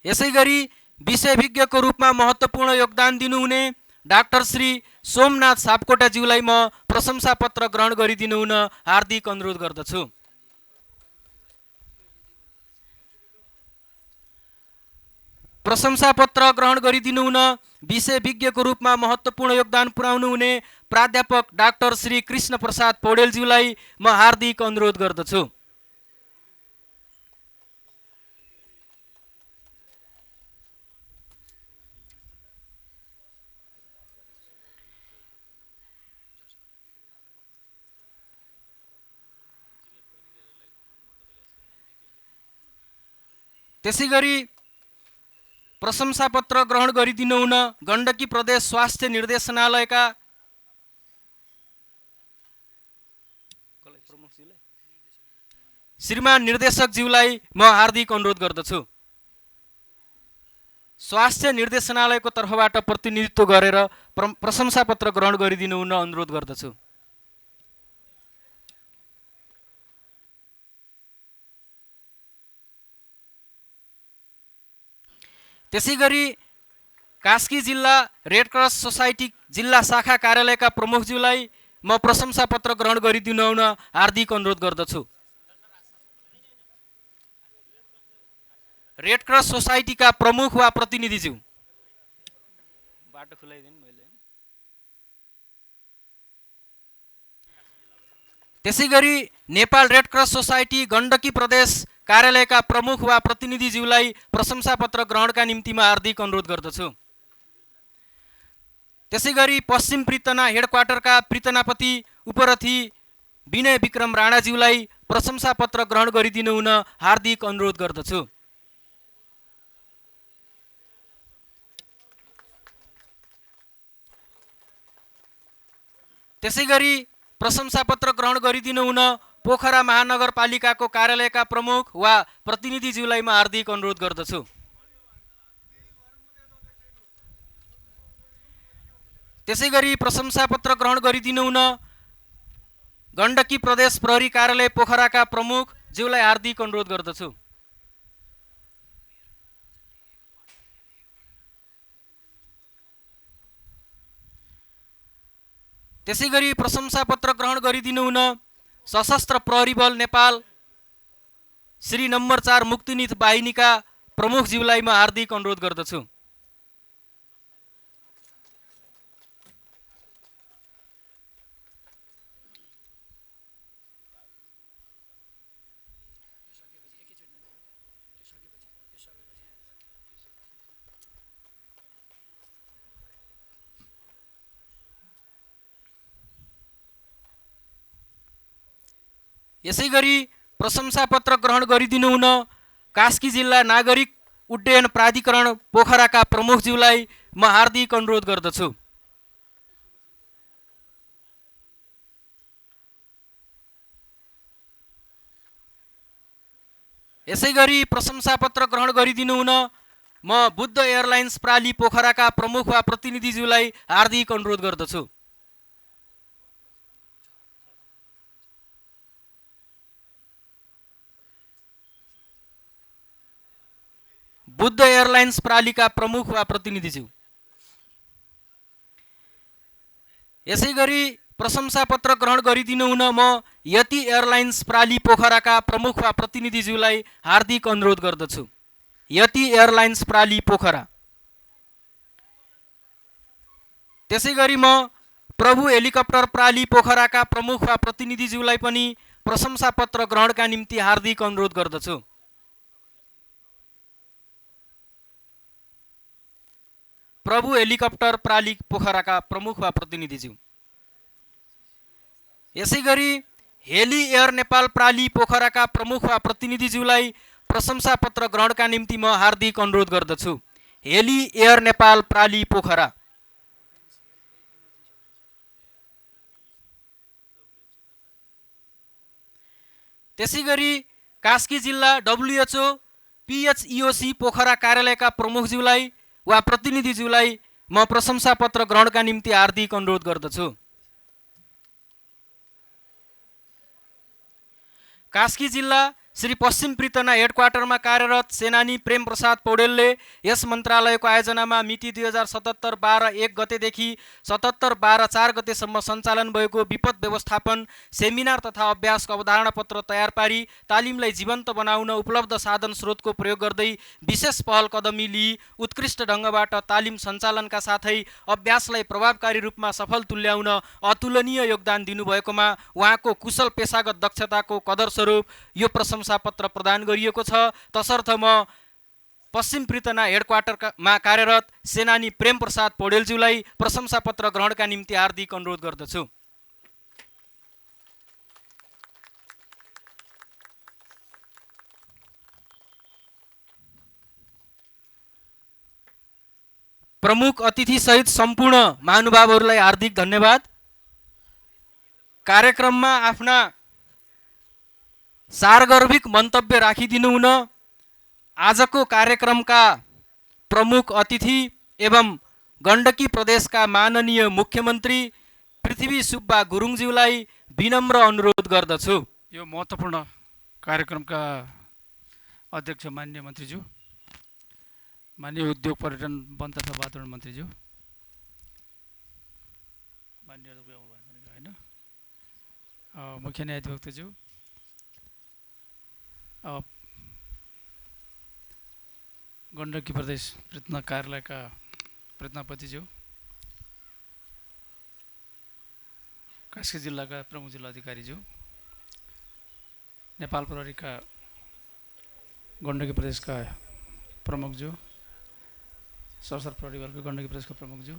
यसै गरी विषय विज्ञको रूपमा महत्त्वपूर्ण योगदान दिनुहुने डाक्टर श्री सोमनाथ सापकोटाज्यूलाई म प्रशंसापत्र ग्रहण गरिदिनु हुन हार्दिक अनुरोध गर्दछु। प्रशंसापत्र ग्रहण गरिदिनु हुन विषय विज्ञको रूपमा महत्त्वपूर्ण योगदान पुर्याउनु हुने प्राध्यापक डाक्टर श्री कृष्ण प्रसाद पौडेलज्यूलाई म हार्दिक अनुरोध गर्दछु। त्यसै गरी प्रशंसापत्र ग्रहण गरिदिनु हुन गण्डकी प्रदेश स्वास्थ्य निर्देशनालयका श्रीमान निर्देशकज्यूलाई म हार्दिक अनुरोध गर्दछु। स्वास्थ्य निर्देशनालयको तर्फबाट प्रतिनिधित्व गरेर प्रशंसापत्र ग्रहण गरिदिनु हुन अनुरोध गर्दछु। त्यसै गरी कास्की जिल्ला रेड क्रस सोसाइटी जिल्ला शाखा कार्यालयका प्रमुखज्यूलाई म प्रशंसापत्र ग्रहण गरिदिनु हुन हार्दिक अनुरोध गर्दछु। रेड क्रस सोसाइटीका प्रमुख वा प्रतिनिधिज्यू बाटो खुलाइदिनु मैले। त्यसै गरी Nepal red cross society Gandaki प्रदेश कार्यालयका प्रमुख वा प्रतिनिधिज्यूलाई प्रशंसापत्र ग्रहणका निम्ति म हार्दिक अनुरोध गर्दछु। त्यसै गरी पश्चिम प्रितना हेडक्वार्टरका प्रितनापति उपरथी विनय विक्रम राणाज्यूलाई प्रशंसापत्र ग्रहण गरिदिनु हुन हार्दिक अनुरोध गर्दछु। त्यसै गरी प्रशंसापत्र ग्रहण गरिदिनु हुन पोखरा महानगरपालिकाको कार्यालयका प्रमुख वा प्रतिनिधिज्यूलाई म हार्दिक अनुरोध गर्दछु। त्यसै गरी प्रशंसापत्र ग्रहण गरिदिनु हुन गण्डकी प्रदेश प्रहरी कार्यालय पोखराका प्रमुखज्यूलाई हार्दिक अनुरोध गर्दछु। त्यसै गरी प्रशंसापत्र ग्रहण गरिदिनु हुन सशस्त्र प्रहरी बल नेपाल श्री नम्बर 4 मुक्तिनिध बाहिनीका प्रमुखज्यूलाई म हार्दिक अनुरोध गर्दछु। यसै गरी प्रशंसापत्र ग्रहण गरिदिनु हुन कास्की जिल्ला नागरिक उड्डयन प्राधिकरण पोखराका प्रमुखज्यूलाई म हार्दिक अनुरोध गर्दछु। यसै गरी प्रशंसापत्र ग्रहण गरिदिनु हुन म बुद्ध एयरलाइन्स प्राली पोखराका प्रमुख वा प्रतिनिधिज्यूलाई हार्दिक अनुरोध गर्दछु। बुद्ध एयरलाइन्स प्रालीका प्रमुख वा प्रतिनिधिज्यू। यसै गरी प्रशंसापत्र ग्रहण गरिदिनु हुन म यति एयरलाइन्स प्राली पोखराका प्रमुख वा प्रतिनिधिज्यूलाई हार्दिक अनुरोध गर्दछु। यति एयरलाइन्स प्राली पोखरा। त्यसै गरी म प्रभु हेलिकप्टर प्राली पोखराका प्रमुख वा प्रतिनिधिज्यूलाई पनि प्रशंसापत्र ग्रहणका निम्ति हार्दिक अनुरोध गर्दछु। प्रभु हेलिकप्टर प्राली पोखराका प्रमुख वा प्रतिनिधिज्यू। यसै गरी हेली एयर नेपाल प्राली पोखराका प्रमुख वा प्रतिनिधिज्यूलाई प्रशंसापत्र ग्रहणका निम्ति म हार्दिक अनुरोध गर्दछु। हेली एयर नेपाल प्राली पोखरा। त्यसैगरी कास्की जिल्ला WHO PHEOC पोखरा कार्यालयका प्रमुखज्यूलाई वा प्रतिनिधिज्यूलाई म प्रशंसा पत्र ग्रहणका निम्ति हार्दिक अनुरोध गर्दछु। कास्की जिल्ला श्री पश्चिम पृतना हेडक्वार्टरमा कार्यरत सेनानी प्रेम प्रसाद पौडेलले यस मन्त्रालयको आयोजनामा मिति 2077-12-1 गतेदेखि 77-12-4 गतेसम्म सञ्चालन भएको विपद व्यवस्थापन सेमिनार तथा अभ्यासको अवधारणा पत्र तयार पारी तालिमलाई जीवन्त बनाउन उपलब्ध साधन स्रोतको प्रयोग गर्दै विशेष पहल कदमी लिई उत्कृष्ट ढङ्गबाट तालिम सञ्चालनका साथै अभ्यासलाई प्रभावकारी रूपमा सफल तुल्याउन अतुलनीय योगदान दिनुभएकोमा उहाँको कुशल पेशागत दक्षताको कदर स्वरूप यो प्रशंसा पत्र प्रदान गरिएको छ। तसर्थ म पश्चिम पृतना हेडक्वार्टरमा कार्यरत सेनानी प्रेम प्रसाद पौडेलज्यूलाई प्रशंसा पत्र ग्रहणका निम्ति हार्दिक अनुरोध गर्दछु। प्रमुख अतिथि सहित सम्पूर्ण महानुभावहरूलाई हार्दिक धन्यवाद। कार्यक्रममा आफ्ना सार्वगर्भिक मन्तव्य राखिदिनु हुन आजको कार्यक्रमका प्रमुख अतिथि एवं गण्डकी प्रदेशका माननीय मुख्यमन्त्री पृथ्वी सुब्बा गुरुङज्यूलाई विनम्र अनुरोध गर्दछु। यो महत्त्वपूर्ण कार्यक्रमका अध्यक्ष माननीय मन्त्रीज्यू, माननीय उद्योग पर्यटन वन तथा वातावरण मन्त्रीज्यू, माननीय होइन मुख्य न्यायाधिवक्ताज्यू, गण्डकी प्रदेश पृथ्ना कार्यालयका पृथ्नापतिज्यू, कास्की जिल्लाका प्रमुख जिल्ला अधिकारीज्यू, नेपाल प्रहरीका गण्डकी प्रदेशका प्रमुखज्यू, सशस्त्र प्रहरी बलको गण्डकी प्रदेशका प्रमुखज्यू,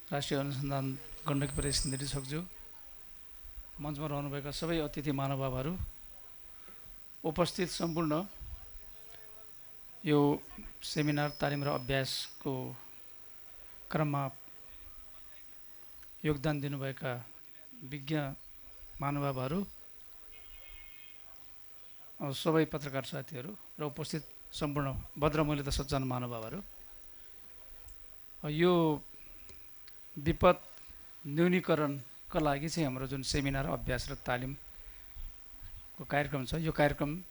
राष्ट्रिय अनुसन्धान गण्डकी प्रदेश निर्देशकज्यू, मञ्चमा रहनुभएका सबै अतिथि महानुभावहरू, उपस्थित सम्पूर्ण यो सेमिनार तालिम र अभ्यासको क्रममा योगदान दिनुभएका विज्ञ महानुभावहरू, सबै पत्रकार साथीहरू र उपस्थित सम्पूर्ण भद्रमूल्य तथा सज्जन महानुभावहरू, यो विपद न्यूनीकरणका लागि चाहिँ हाम्रो जुन सेमिनार अभ्यास र तालिमको कार्यक्रम छ, यो कार्यक्रम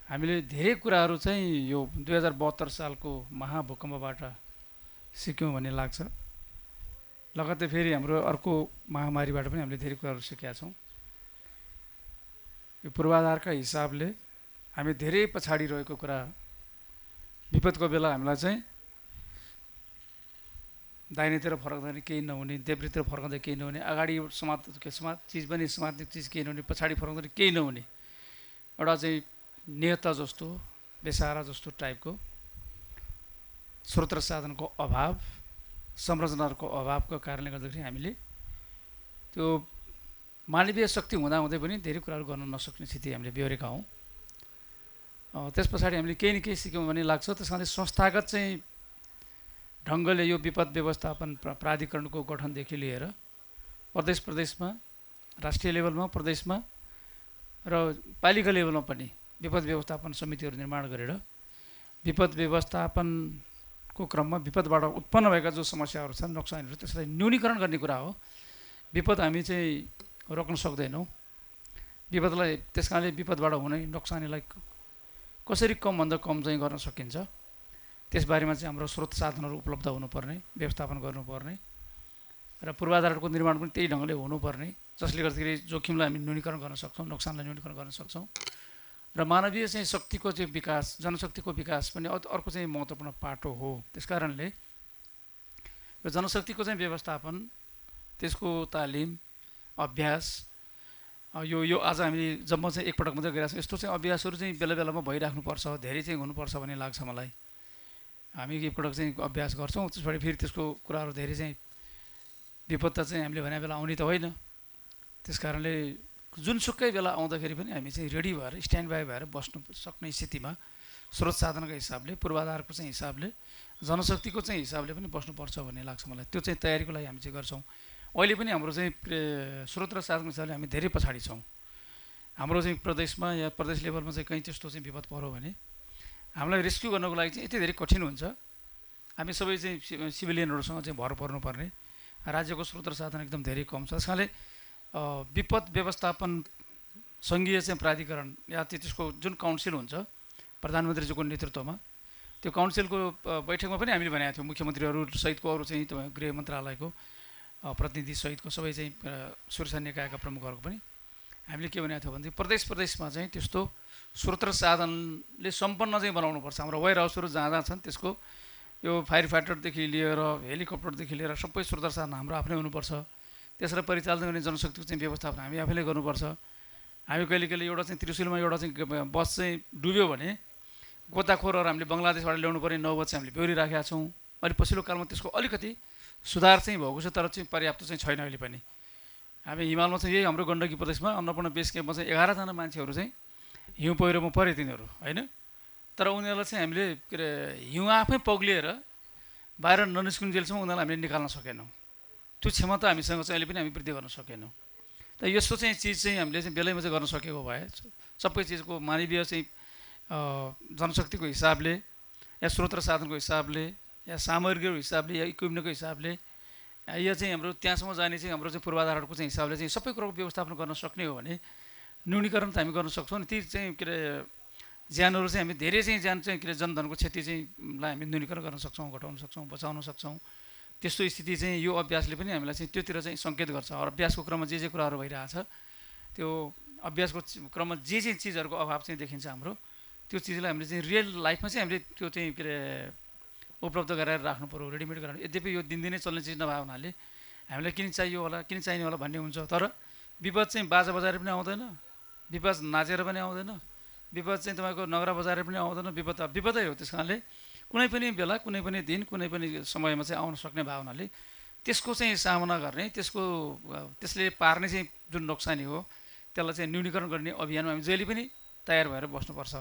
हामीले धेरै कुराहरू चाहिँ यो 2072 सालको महाभूकम्पबाट सिक्यौँ भन्ने लाग्छ। लगत्तै फेरि हाम्रो अर्को महामारीबाट पनि हामीले धेरै कुराहरू सिकेका छौँ। यो पूर्वाधारका हिसाबले हामी धेरै पछाडि रहेको कुरा, विपदको बेला हामीलाई चाहिँ दाहिनेतिर फर्कँदाखेरि केही नहुने, देब्रेतिर फर्कँदा केही नहुने, अगाडि चिज पनि समात्ने चिज केही नहुने, पछाडि फर्कँदाखेरि केही नहुने, एउटा चाहिँ नियता जस्तो बेसारा जस्तो टाइपको स्रोत र साधनको अभाव, संरचनाहरूको अभावको कारणले गर्दाखेरि हामीले त्यो मानवीय शक्ति हुँदाहुँदै पनि धेरै कुराहरू गर्न नसक्ने स्थिति हामीले बेहोरेका हौँ। त्यस पछाडि हामीले केही न केही सिक्यौँ भन्ने लाग्छ। त्यस कारणले संस्थागत चाहिँ ढङ्गले यो विपद व्यवस्थापन प्राधिकरणको गठनदेखि लिएर प्रदेशमा, राष्ट्रिय लेभलमा, प्रदेशमा र पालिका लेभलमा पनि विपद व्यवस्थापन समितिहरू निर्माण गरेर विपद व्यवस्थापनको क्रममा विपदबाट उत्पन्न भएका जो समस्याहरू छन्, नोक्सानीहरू, त्यसलाई न्यूनीकरण गर्ने कुरा हो। विपद हामी चाहिँ रोक्न सक्दैनौँ। विपदलाई त्यस कारणले विपदबाट हुने नोक्सानीलाई कसरी कमभन्दा कम चाहिँ गर्न सकिन्छ, त्यसबारेमा चाहिँ हाम्रो स्रोत साधनहरू उपलब्ध हुनुपर्ने, व्यवस्थापन गर्नुपर्ने र पूर्वाधारको निर्माण पनि त्यही ढङ्गले हुनुपर्ने, जसले गर्दाखेरि जोखिमलाई हामी न्यूनीकरण गर्न सक्छौँ, नोक्सानलाई न्यूनीकरण गर्न सक्छौँ। र मानवीय चाहिँ शक्तिको चाहिँ विकास, जनशक्तिको विकास पनि अर्को चाहिँ महत्त्वपूर्ण पाटो हो। त्यस कारणले यो जनशक्तिको चाहिँ व्यवस्थापन, त्यसको तालिम, अभ्यास, यो आज हामीले जम्मा चाहिँ एकपटक मात्रै गरिरहेको छौँ। यस्तो चाहिँ अभ्यासहरू चाहिँ बेला बेलामा भइराख्नुपर्छ, धेरै चाहिँ हुनुपर्छ भन्ने लाग्छ मलाई। हामी एकपटक चाहिँ अभ्यास गर्छौँ, त्यसबाट फेरि त्यसको कुराहरू धेरै चाहिँ विपत्ता चाहिँ हामीले भने बेला आउने त होइन। त्यस कारणले जुनसुकै बेला आउँदाखेरि पनि हामी चाहिँ रेडी भएर, स्ट्यान्ड बाई भएर बस्नु सक्ने स्थितिमा स्रोत साधनको हिसाबले, पूर्वाधारको चाहिँ हिसाबले, जनशक्तिको चाहिँ हिसाबले पनि बस्नुपर्छ भन्ने लाग्छ मलाई। त्यो चाहिँ तयारीको लागि हामी चाहिँ गर्छौँ। अहिले पनि हाम्रो चाहिँ स्रोत र साधनको हिसाबले हामी धेरै पछाडि छौँ। हाम्रो चाहिँ प्रदेशमा या प्रदेश लेभलमा चाहिँ कहीँ त्यस्तो चाहिँ विपद पऱ्यो भने हामीलाई रेस्क्यु गर्नको लागि चाहिँ यति धेरै कठिन हुन्छ। हामी सबै चाहिँ सिभिलियनहरूसँग चाहिँ भर पर्नुपर्ने, राज्यको स्रोत र साधन एकदम धेरै कम छ। त्यसकारणले विपद व्यवस्थापन सङ्घीय चाहिँ प्राधिकरण या त्यसको जुन काउन्सिल हुन्छ प्रधानमन्त्रीजीको नेतृत्वमा, त्यो काउन्सिलको बैठकमा पनि हामीले भनेका थियौँ, मुख्यमन्त्रीहरू सहितको अरू चाहिँ गृह मन्त्रालयको प्रतिनिधि सहितको सबै चाहिँ सुरक्षा निकायका प्रमुखहरूको पनि हामीले के भनेको थियो भने प्रदेशमा चाहिँ त्यस्तो स्रोत र साधनले सम्पन्न चाहिँ बनाउनुपर्छ। हाम्रो वेयर हाउसहरू जहाँ जहाँ छन् त्यसको यो फायर फाइटरदेखि लिएर हेलिकप्टरदेखि लिएर सबै स्रोत र साधन हाम्रो आफ्नै हुनुपर्छ। त्यसलाई परिचालन गर्ने जनशक्तिको चाहिँ व्यवस्थापन हामी आफैले गर्नुपर्छ। हामी कहिले कहिले एउटा चाहिँ त्रिशुलमा एउटा चाहिँ बस चाहिँ डुब्यो भने गोताखोरहरू हामीले बङ्गलादेशबाट ल्याउनु पर्ने 9 बजे हामीले बेहोरिराखेका छौँ। अहिले पछिल्लो कालमा त्यसको अलिकति सुधार चाहिँ भएको छ, तर चाहिँ पर्याप्त चाहिँ छैन अहिले पनि। हामी हिमालमा चाहिँ यही हाम्रो गण्डकी प्रदेशमा अन्नपूर्ण बेस क्याम्पमा चाहिँ 11 जना मान्छेहरू चाहिँ हिउँ पहिरोमा परे तिनीहरू होइन, तर उनीहरूलाई चाहिँ हामीले के अरे हिउँ आफै पग्लिएर बाहिर ननिस्कुन्जेलसम्म उनीहरूलाई हामीले निकाल्न सकेनौँ। त्यो क्षमता हामीसँग चाहिँ अहिले पनि हामी वृद्धि गर्न सकेनौँ। त यस्तो चाहिँ चिज चाहिँ हामीले चाहिँ बेलैमा चाहिँ गर्न सकेको भए सबै चिजको मानवीय चाहिँ जनशक्तिको हिसाबले या स्रोत र साधनको हिसाबले या सामग्रीको हिसाबले या इक्विपमेन्टको हिसाबले या चाहिँ हाम्रो त्यहाँसम्म जाने चाहिँ हाम्रो चाहिँ पूर्वाधारहरूको चाहिँ हिसाबले चाहिँ सबै कुराको व्यवस्थापन गर्न सक्ने हो भने न्यूनीकरण त हामी गर्न सक्छौँ नि। ती चाहिँ के अरे ज्यानहरू चाहिँ हामी धेरै चाहिँ ज्यान चाहिँ के अरे जनधनको क्षति चाहिँ लाई हामी न्यूनीकरण गर्न सक्छौँ, घटाउन सक्छौँ, बचाउन सक्छौँ। त्यस्तो स्थिति चाहिँ यो अभ्यासले पनि हामीलाई चाहिँ त्योतिर चाहिँ सङ्केत गर्छ। अभ्यासको क्रममा जे कुराहरू भइरहेछ त्यो अभ्यासको क्रममा जे चिजहरूको अभाव चाहिँ देखिन्छ हाम्रो, त्यो चिजलाई हामीले चाहिँ रियल लाइफमा चाहिँ हामीले त्यो चाहिँ के अरे उपलब्ध गराएर राख्नु पऱ्यो, रेडिमेड गराउनु। यद्यपि यो दिनदिनै चल्ने चिज नभए हुनाले हामीलाई किन चाहियो होला, किन चाहिने होला भन्ने हुन्छ। तर विपद चाहिँ बाजा बजाएर पनि आउँदैन, विपद नाचेर पनि आउँदैन, विपद चाहिँ तपाईँको नगरा बजाएर पनि आउँदैन। विपदै हो। त्यस कारणले कुनै पनि बेला, कुनै पनि दिन, कुनै पनि समयमा चाहिँ आउन सक्ने भए हुनाले त्यसको चाहिँ सामना गर्ने, त्यसले पार्ने चाहिँ जुन नोक्सानी हो त्यसलाई चाहिँ न्यूनीकरण गर्ने अभियानमा हामी जहिले पनि तयार भएर बस्नुपर्छ।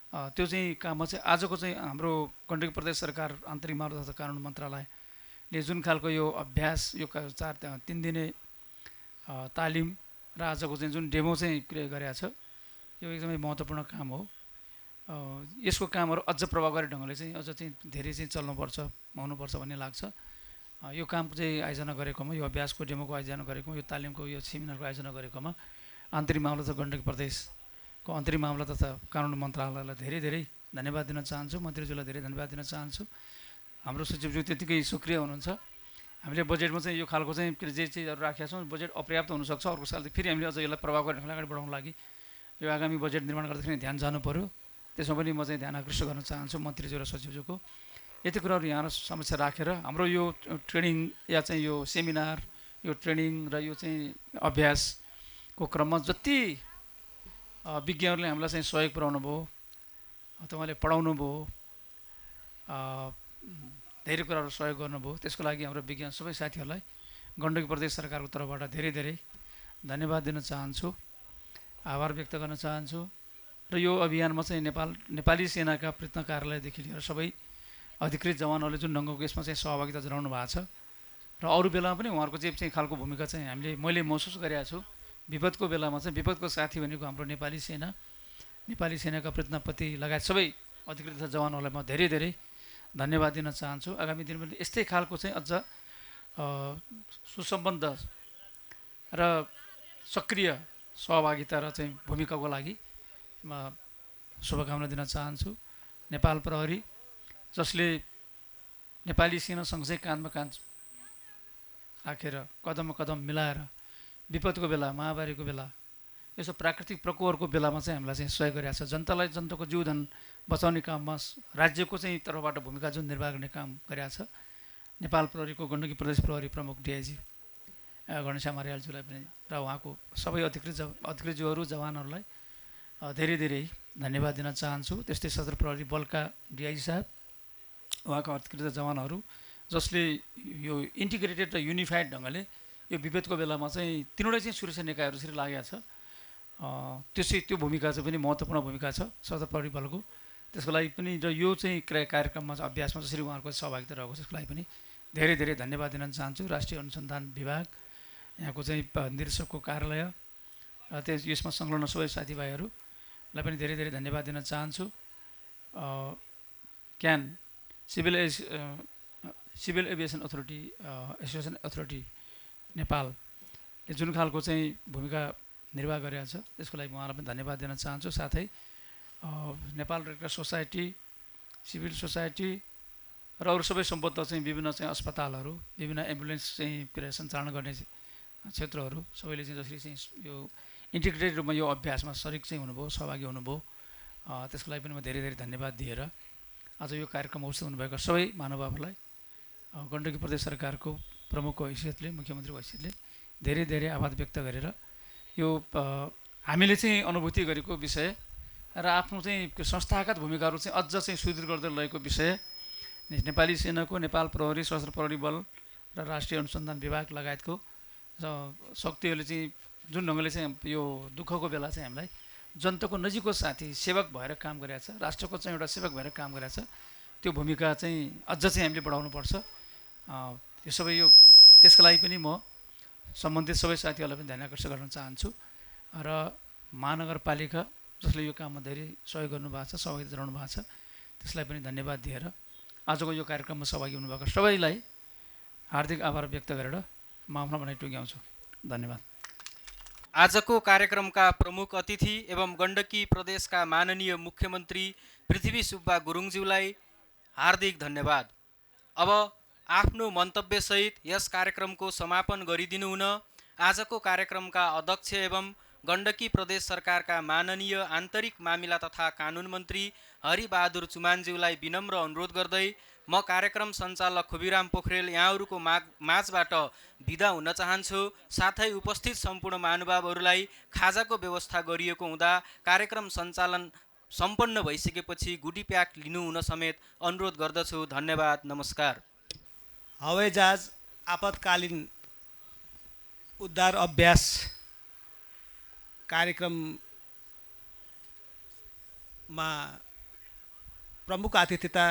त्यो चाहिँ काममा चाहिँ आजको चाहिँ हाम्रो गण्डकी प्रदेश सरकार आन्तरिक मामला तथा कानुन मन्त्रालयले जुन खालको यो अभ्यास, यो 3 दिने तालिम र आजको चाहिँ जुन डेमो चाहिँ गरेको छ, यो एकदमै महत्त्वपूर्ण काम हो। यसको कामहरू अझ प्रभावकारी ढङ्गले चाहिँ अझ चाहिँ धेरै चाहिँ चल्नुपर्छ, हुनुपर्छ भन्ने लाग्छ। यो काम चाहिँ आयोजना गरेकोमा, यो अभ्यासको डेमोको आयोजना गरेकोमा, यो तालिमको यो सेमिनारको आयोजना गरेकोमा आन्तरिक मामला तथा गण्डकी प्रदेशको आन्तरिक मामला तथा कानुन मन्त्रालयलाई धेरै धेरै धन्यवाद दिन चाहन्छु। मन्त्रीज्यूलाई धेरै धन्यवाद दिन चाहन्छु। हाम्रो सचिवज्यू त्यतिकै सक्रिय हुनुहुन्छ। हामीले बजेटमा चाहिँ यो खालको चाहिँ जे चिजहरू राखेका छौँ, बजेट अपर्याप्त हुनसक्छ। अर्को साल फेरि हामीले अझ यसलाई प्रभावकारी ढङ्गले अगाडि बढाउनको लागि यो आगामी बजेट निर्माण गर्दाखेरि ध्यान जानु पऱ्यो। त्यसमा पनि म चाहिँ ध्यान आकृष्ट गर्न चाहन्छु मन्त्रीज्यू र सचिवज्यूको। यति कुराहरू यहाँ समस्या राखेर हाम्रो यो ट्रेनिङ या चाहिँ यो सेमिनार, यो ट्रेनिङ र यो चाहिँ अभ्यासको क्रममा जति विज्ञहरूले हामीलाई चाहिँ सहयोग पुर्याउनु भयो, तपाईँले पढाउनु भयो, धेरै कुराहरू सहयोग गर्नुभयो, त्यसको लागि हाम्रो विज्ञान सबै साथीहरूलाई गण्डकी प्रदेश सरकारको तर्फबाट धेरै धेरै धन्यवाद दिन चाहन्छु, आभार व्यक्त गर्न चाहन्छु। र यो अभियानमा चाहिँ नेपाली सेनाका प्रयत्न कार्यालयदेखि लिएर सबै अधिकृत जवानहरूले जुन ढङ्गको यसमा चाहिँ सहभागिता जनाउनु भएको छ र अरू बेलामा पनि उहाँहरूको जे चाहिँ खालको भूमिका चाहिँ मैले महसुस गरेको छु। विपदको बेलामा चाहिँ विपदको साथी भनेको हाम्रो नेपाली सेनाका प्रयत्नपति लगायत सबै अधिकृत जवानहरूलाई म धेरै धेरै धन्यवाद दिन चाहन्छु। आगामी दिनमा यस्तै खालको चाहिँ अझ सुसम्बन्ध र सक्रिय सहभागिता र चाहिँ भूमिकाको लागि म शुभकामना दिन चाहन्छु। नेपाल प्रहरी जसले नेपाली सेनासँगै काँधमा काँध राखेर कदममा कदम मिलाएर विपदको बेला, महामारीको बेला, यसो प्राकृतिक प्रकोपहरूको बेलामा चाहिँ हामीलाई चाहिँ सहयोग गरिरहेको छ। जनताको जीवधन बचाउने काममा राज्यको चाहिँ तर्फबाट भूमिका जुन निर्वाह गर्ने काम गरिरहेको छ, नेपाल प्रहरीको गण्डकी प्रदेश प्रहरी प्रमुख डिआइजी गणेश आर्यालज्यूलाई पनि र उहाँको सबै अधिकृतज्यूहरू जवानहरूलाई धेरै धेरै धन्यवाद दिन चाहन्छु। त्यस्तै सशस्त्र प्रहरी बलका डिआइजी साहब, उहाँका अधिकृत जवानहरू जसले यो इन्टिग्रेटेड र युनिफाइड ढङ्गले यो विपदको बेलामा चाहिँ तिनवटै चाहिँ सुरक्षा निकायहरू लागेको छ। त्यो भूमिका चाहिँ पनि महत्त्वपूर्ण भूमिका छ सशस्त्र प्रहरी बलको। त्यसको लागि पनि र यो चाहिँ कार्यक्रममा चाहिँ अभ्यासमा जसरी उहाँहरूको सहभागिता रहेको छ त्यसको लागि पनि धेरै धेरै धन्यवाद दिन चाहन्छु। राष्ट्रिय अनुसन्धान विभाग, यहाँको चाहिँ निर्देशकको कार्यालय र यसमा संलग्न सबै साथीभाइहरूलाई पनि धेरै धेरै धन्यवाद दिन चाहन्छु। Can civil aviation authority association authority नेपालले जुन खालको चाहिँ भूमिका निर्वाह गरेको छ त्यसको लागि उहाँलाई पनि धन्यवाद दिन चाहन्छु। साथै Nepal red cross society, civil society र अरू सबै सम्बद्ध चाहिँ विभिन्न चाहिँ अस्पतालहरू, विभिन्न एम्बुलेन्स चाहिँ सञ्चालन गर्ने क्षेत्रहरू सबैले चाहिँ जसरी चाहिँ यो इन्टिग्रेटेड रूपमा यो अभ्यासमा सरिक चाहिँ हुनुभयो, सहभागी हुनुभयो, त्यसको लागि पनि म धेरै धेरै धन्यवाद दिएर आज यो कार्यक्रम उपस्थित हुनुभएका सबै महानुभावहरूलाई गण्डकी प्रदेश सरकारको प्रमुखको हैसियतले, मुख्यमन्त्रीको हैसियतले धेरै धेरै आभार व्यक्त गरेर यो हामीले चाहिँ अनुभूति गरेको विषय र आफ्नो चाहिँ संस्थागत भूमिकाहरू चाहिँ अझ चाहिँ सुदृढ गर्दै लगेको विषय नेपाली सेनाको, नेपाल प्रहरी, सशस्त्र प्रहरी बल र राष्ट्रिय अनुसन्धान विभाग लगायतको शक्तिहरूले चाहिँ जुन ढङ्गले चाहिँ यो दुःखको बेला चाहिँ हामीलाई जनताको नजिकको साथी, सेवक भएर काम गरेको छ, राष्ट्रको चाहिँ एउटा सेवक भएर काम गरेको छ, त्यो भूमिका चाहिँ अझ चाहिँ हामीले बढाउनुपर्छ। यो सबै यो त्यसको लागि पनि म सम्बन्धित सबै साथीहरूलाई पनि ध्यान आकर्षण गर्न चाहन्छु र महानगरपालिका जसले यो काममा धेरै सहयोग गर्नुभएको छ, सहभागिता जनाउनु भएको छ, त्यसलाई पनि धन्यवाद दिएर आजको यो कार्यक्रममा सहभागी हुनुभएको सबैलाई हार्दिक आभार व्यक्त गरेर म आफ्नो भनाइ टुङ्ग्याउँछु। धन्यवाद। आजको कार्यक्रमका प्रमुख अतिथि एवं गण्डकी प्रदेशका माननीय मुख्यमन्त्री पृथ्वी सुब्बा गुरुङज्यूलाई हार्दिक धन्यवाद। अब आफ्नो मन्तव्यसहित यस कार्यक्रमको समापन गरिदिनु हुन आजको कार्यक्रमका अध्यक्ष एवं गण्डकी प्रदेश सरकारका माननीय आन्तरिक मामिला तथा कानुन मन्त्री हरिबहादुर चुमानज्यूलाई विनम्र अनुरोध गर्दै म कार्यक्रम सञ्चालक खोबिराम पोखरेल यहाँहरूको माझबाट बिदा हुन चाहन्छु। साथै उपस्थित सम्पूर्ण महानुभावहरूलाई खाजाको व्यवस्था गरिएको हुँदा कार्यक्रम सञ्चालन सम्पन्न भइसकेपछि गुडी प्याक लिनु हुन समेत अनुरोध गर्दछु। धन्यवाद, नमस्कार। हवाईजहाज आपतकालीन उद्धार अभ्यास कार्यक्रममा प्रमुख आतिथ्यता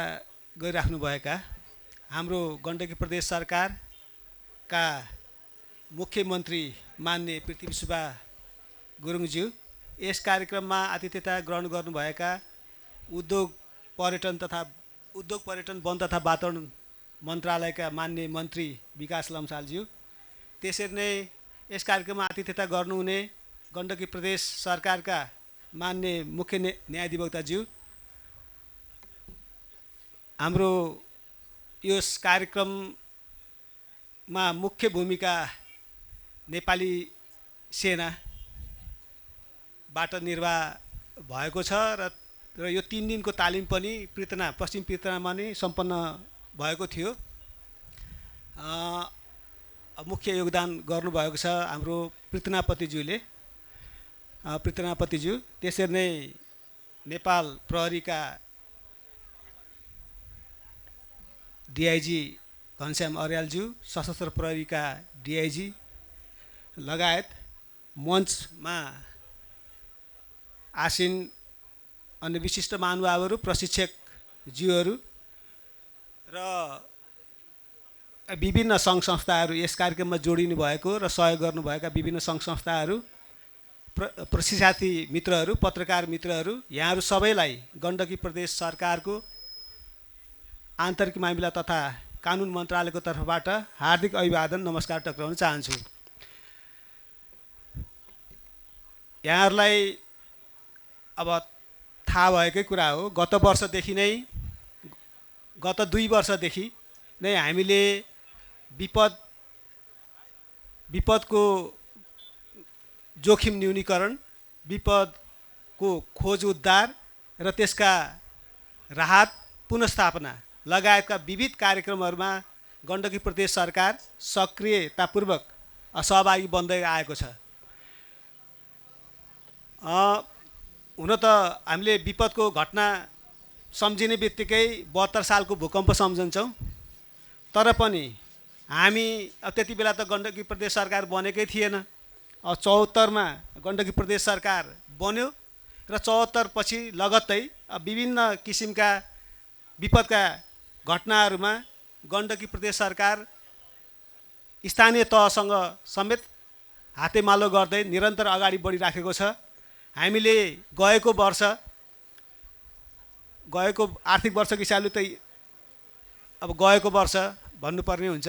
गरिराख्नुभएका हाम्रो गण्डकी प्रदेश सरकारका मुख्यमन्त्री माननीय पृथ्वी सुब्बा गुरुङज्यू, यस कार्यक्रममा आतिथ्यता ग्रहण गर्नुभएका उद्योग पर्यटन वन तथा वातावरण मन्त्रालयका माननीय मन्त्री विकास लम्सालज्यू, त्यसरी नै यस कार्यक्रममा आतिथ्यता गर्नुहुने गण्डकी प्रदेश सरकारका माननीय मुख्य न्यायाधिवक्ताज्यू, हाम्रो यस कार्यक्रममा मुख्य भूमिका नेपाली सेनाबाट निर्वाह भएको छ र यो 3 दिनको तालिम पनि पश्चिम पृथनामा नै सम्पन्न भएको थियो। मुख्य योगदान गर्नुभएको छ हाम्रो पृथनापतिज्यू। त्यसरी नै नेपाल प्रहरीका डिआइजी घनश्याम अर्यालज्यू, सशस्त्र प्रहरीका डिआइजी लगायत मञ्चमा आसीन अन्य विशिष्ट महानुभावहरू, प्रशिक्षकज्यूहरू र विभिन्न सङ्घ संस्थाहरू, यस कार्यक्रममा जोडिनु भएको र सहयोग गर्नुभएका विभिन्न सङ्घ संस्थाहरू, प्रशिक्षार्थी मित्रहरू, पत्रकार मित्रहरू, यहाँहरू सबैलाई गण्डकी प्रदेश सरकारको आन्तरिक मामिला तथा कानुन मन्त्रालयको तर्फबाट हार्दिक अभिवादन, नमस्कार टक्राउन चाहन्छु। यहाँहरूलाई अब थाहा भएकै कुरा हो, गत 2 वर्षदेखि नै हामीले विपदको जोखिम न्यूनीकरण, विपदको खोज उद्धार र त्यसका राहत पुनर्स्थापना लगायतका विविध कार्यक्रमहरूमा गण्डकी प्रदेश सरकार सक्रियतापूर्वक सहभागी बन्दै आएको छ। हुन त हामीले विपदको घटना सम्झिने बित्तिकै 72 सालको भूकम्प सम्झन्छौँ, तर पनि हामी त्यति बेला त गण्डकी प्रदेश सरकार बनेकै थिएन। 74मा गण्डकी प्रदेश सरकार बन्यो र 74 पछि लगत्तै विभिन्न किसिमका विपदका घटनाहरूमा गण्डकी प्रदेश सरकार स्थानीय तहसँग समेत हातेमालो गर्दै निरन्तर अगाडि बढिराखेको छ। हामीले गएको आर्थिक वर्षको हिसाबले त अब गएको वर्ष भन्नुपर्ने हुन्छ,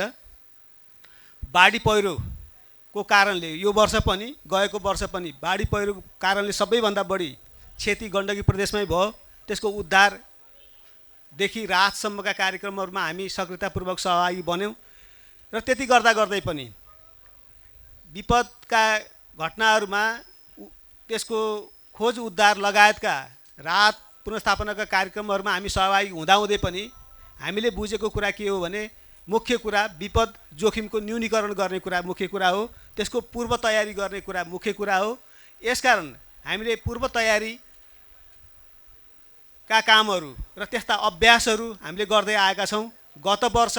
बाढी पहिरोको कारणले यो वर्ष पनि गएको वर्ष पनि बाढी पहिरोको कारणले सबैभन्दा बढी क्षति गण्डकी प्रदेशमै भयो। त्यसको उद्धारदेखि राहतसम्मका कार्यक्रमहरूमा हामी सक्रियतापूर्वक सहभागी बन्यौँ र त्यति गर्दा गर्दै पनि विपदका घटनाहरूमा त्यसको खोज उद्धार लगायतका राहत पुनर्स्थापनाका कार्यक्रमहरूमा हामी सहभागी हुँदाहुँदै पनि हामीले बुझेको कुरा के हो भने मुख्य कुरा विपद जोखिमको न्यूनीकरण गर्ने कुरा मुख्य कुरा हो, त्यसको पूर्व तयारी गर्ने कुरा मुख्य कुरा हो। यसकारण हामीले पूर्व तयारीका कामहरू र त्यस्ता अभ्यासहरू हामीले गर्दै आएका छौँ। गत वर्ष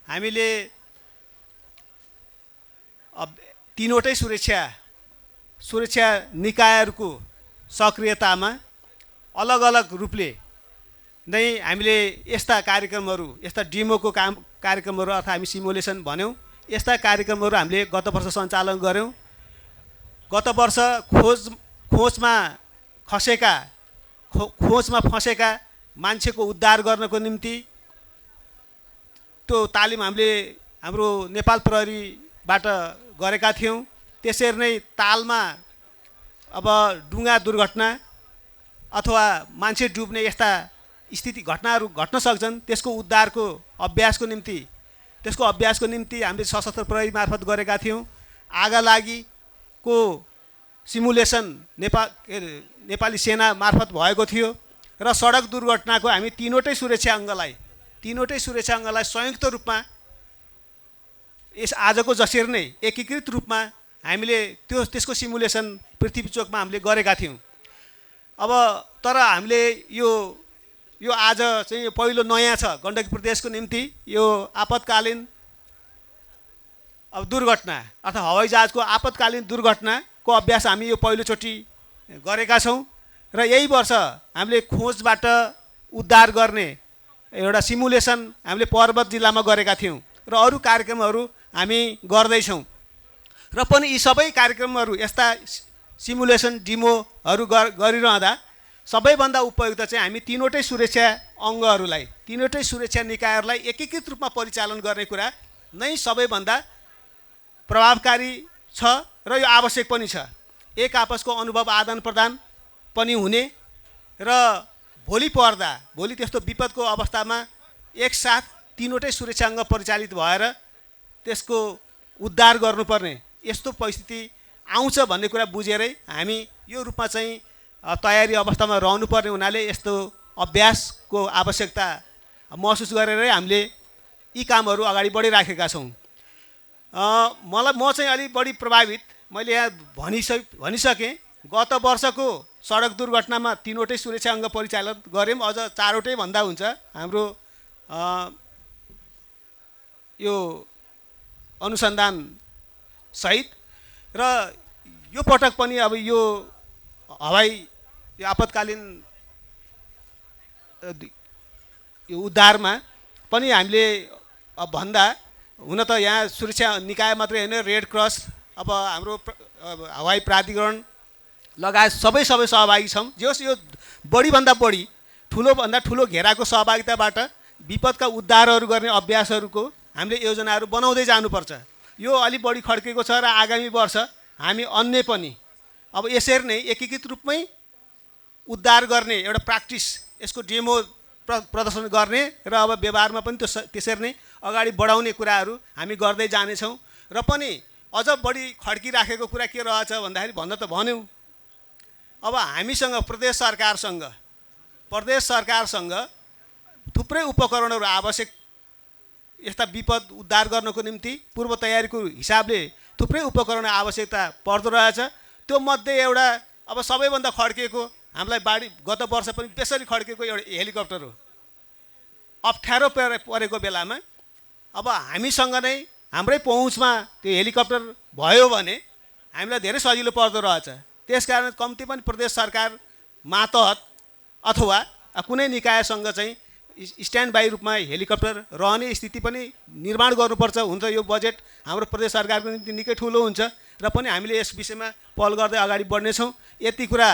हामीले तीनवटै सुरक्षा निकायहरूको सक्रियतामा अलग अलग रूपले नै हामीले यस्ता कार्यक्रमहरू, यस्ता डेमोको कार्यक्रमहरू अर्थात् हामी सिमुलेसन भन्यौँ, यस्ता कार्यक्रमहरू हामीले गत वर्ष सञ्चालन गऱ्यौँ। गत वर्ष खोजमा फँसेका मान्छेको उद्धार गर्नको निम्ति त्यो तालिम हामीले हाम्रो नेपाल प्रहरीबाट गरेका थियौँ। त्यसरी नै तालमा अब डुङ्गा दुर्घटना अथवा मान्छे डुब्ने यस्ता स्थिति घटनाहरू घट्न सक्छन्, त्यसको उद्धारको अभ्यासको निम्ति हामीले सशस्त्र प्रहरी मार्फत गरेका थियौँ। आगा लागिको सिमुलेसन नेपाली सेना मार्फत भएको थियो र सडक दुर्घटनाको हामी तीनवटै सुरक्षा अङ्गलाई संयुक्त रूपमा आजको जसरी नै एकीकृत रूपमा हामीले त्यसको सिमुलेसन पृथ्वी चोकमा हामीले गरेका थियौँ। अब तर हामीले यो आज चाहिँ पहिलो नयाँ छ गण्डकी प्रदेशको निम्ति यो आपतकालीन दुर्घटना अर्थात् हवाईजहाजको आपतकालीन दुर्घटनाको अभ्यास हामी यो पहिलोचोटि गरेका छौँ र यही वर्ष हामीले खोजबाट उद्धार गर्ने एउटा सिमुलेसन हामीले पर्वत जिल्लामा गरेका थियौँ र अरू कार्यक्रमहरू हामी गर्दैछौँ र पनि यी सबै कार्यक्रमहरू यस्ता सिमुलेसन डिमोहरू गरिरहँदा सबैभन्दा उपयुक्त चाहिँ हामी तीनवटै सुरक्षा निकायहरूलाई एकीकृत रूपमा परिचालन गर्ने कुरा नै सबैभन्दा प्रभावकारी छ र यो आवश्यक पनि छ। एक आपसको अनुभव आदान प्रदान पनि हुने र भोलि त्यस्तो विपदको अवस्थामा एकसाथ तीनवटै सुरक्षा अङ्ग परिचालित भएर त्यसको उद्धार गर्नुपर्ने यस्तो परिस्थिति आउँछ भन्ने कुरा बुझेरै हामी यो रूपमा चाहिँ तयारी अवस्थामा रहनुपर्ने हुनाले यस्तो अभ्यासको आवश्यकता महसुस गरेरै हामीले यी कामहरू अगाडि बढिराखेका छौँ। म चाहिँ अलिक बढी प्रभावित मैले यहाँ भनिसकेँ। गत वर्षको सडक दुर्घटनामा तीनवटै सुरक्षा अङ्ग परिचालन गऱ्यौँ, अझ चारवटै भन्दा हुन्छ हाम्रो यो अनुसन्धान सहित र यो पटक पनि अब यो आपतकालीन यो उद्धारमा पनि हामीले भन्दा हुन त यहाँ सुरक्षा निकाय मात्रै होइन, रेड क्रस अब हाम्रो हवाई प्राधिकरण लगायत सबै सहभागी छौँ। जस यो बढीभन्दा बढी ठुलो घेराको सहभागिताबाट विपदका उद्धारहरू गर्ने अभ्यासहरूको हामीले योजनाहरू बनाउँदै जानुपर्छ। यो अलि बढी खड्केको छ र आगामी वर्ष हामी अन्य पनि अब यसरी नै एकीकृत रूपमै उद्धार गर्ने एउटा प्र्याक्टिस यसको डेमो प्रदर्शन गर्ने र अब व्यवहारमा पनि त्यसरी नै अगाडि बढाउने कुराहरू हामी गर्दै जानेछौँ। र पनि अझ बढी खड्किराखेको कुरा के रहेछ भन्दाखेरि भन्न त भन्यौँ, अब हामीसँग प्रदेश सरकारसँग थुप्रै उपकरणहरू आवश्यक यस्ता विपद उद्धार गर्नको निम्ति पूर्व तयारीको हिसाबले थुप्रै उपकरण आवश्यकता पर्दो रहेछ। त्यो मध्ये एउटा अब सबैभन्दा खड्किएको हामीलाई गत वर्ष पनि बेसरी खड्किएको एउटा हेलिकप्टर हो। अप्ठ्यारो परेको बेलामा अब हामीसँग नै हाम्रै पहुँचमा त्यो हेलिकप्टर भयो भने हामीलाई धेरै सजिलो पर्दो रहेछ। त्यसकारण कम्ती पनि प्रदेश सरकार मातहत अथवा कुनै निकायसँग चाहिँ स्ट्यान्ड बाई रूपमा हेलिकप्टर रहने स्थिति पनि निर्माण गर्नुपर्छ। हुन त यो बजेट हाम्रो प्रदेश सरकारको निम्ति निकै ठुलो हुन्छ र पनि हामीले यस विषयमा पहल गर्दै अगाडि बढ्नेछौँ। यति कुरा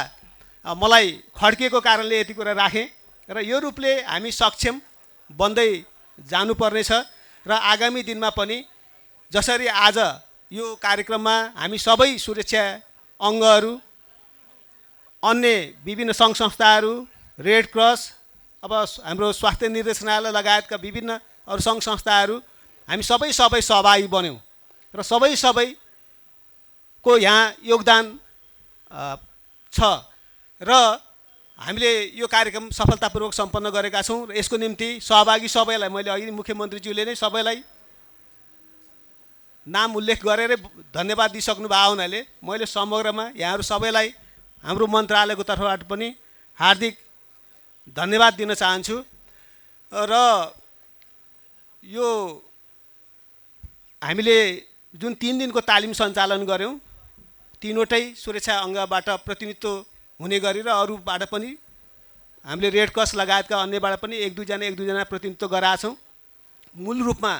मलाई खड्किएको कारणले यति कुरा राखेँ र यो रूपले हामी सक्षम बन्दै जानुपर्नेछ र आगामी दिनमा पनि जसरी आज यो कार्यक्रममा हामी सबै सुरक्षा अङ्गहरू, अन्य विभिन्न सङ्घ संस्थाहरू, रेड क्रस, अब हाम्रो स्वास्थ्य निर्देशनालय लगायतका विभिन्न अरू सङ्घ संस्थाहरू हामी सबै सहभागी बन्यौँ र सबैको यहाँ योगदान छ र हामीले यो कार्यक्रम सफलतापूर्वक सम्पन्न गरेका छौँ र यसको निम्ति सहभागी सबैलाई मैले अघि मुख्यमन्त्रीज्यूले नै सबैलाई नाम उल्लेख गरेर धन्यवाद दिइसक्नु भएको हुनाले मैले समग्रमा यहाँहरू सबैलाई हाम्रो मन्त्रालयको तर्फबाट पनि हार्दिक धन्यवाद दिन चाहन्छु। र यो हामीले जुन 3 दिनको तालिम सञ्चालन गऱ्यौँ, तीनवटै सुरक्षा अङ्गबाट प्रतिनिधित्व हुने गरी र अरूबाट पनि हामीले रेड क्रस लगायतका अन्यबाट पनि एक दुईजना प्रतिनिधित्व गराएछौँ। मूल रूपमा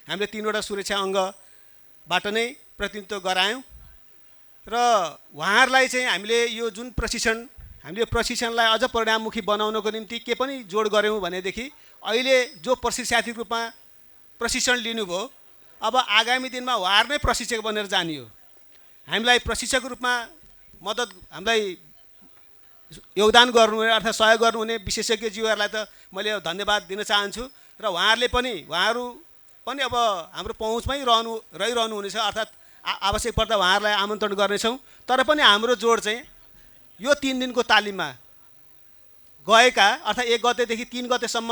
हामीले तीनवटा सुरक्षा अङ्गबाट नै प्रतिनिधित्व गरायौँ र उहाँहरूलाई चाहिँ हामीले यो जुन हामीले प्रशिक्षणलाई अझ परिणाममुखी बनाउनको निम्ति के पनि जोड गऱ्यौँ भनेदेखि अहिले जो प्रशिक्षार्थी रूपमा प्रशिक्षण लिनुभयो, अब आगामी दिनमा उहाँहरू नै प्रशिक्षक बनेर जाने हो। हामीलाई प्रशिक्षकको रूपमा हामीलाई योगदान गर्नुहुने अर्थात् सहयोग गर्नुहुने विशेषज्ञज्यूहरूलाई त मैले धन्यवाद दिन चाहन्छु र उहाँहरू पनि अब हाम्रो पहुँचमै रहिरहनु हुनेछ, अर्थात् आवश्यक पर्दा उहाँहरूलाई आमन्त्रण गर्नेछौँ। तर पनि हाम्रो जोड चाहिँ यो 3 दिनको तालिममा गएका अर्थात् 1 गतेदेखि 3 गतेसम्म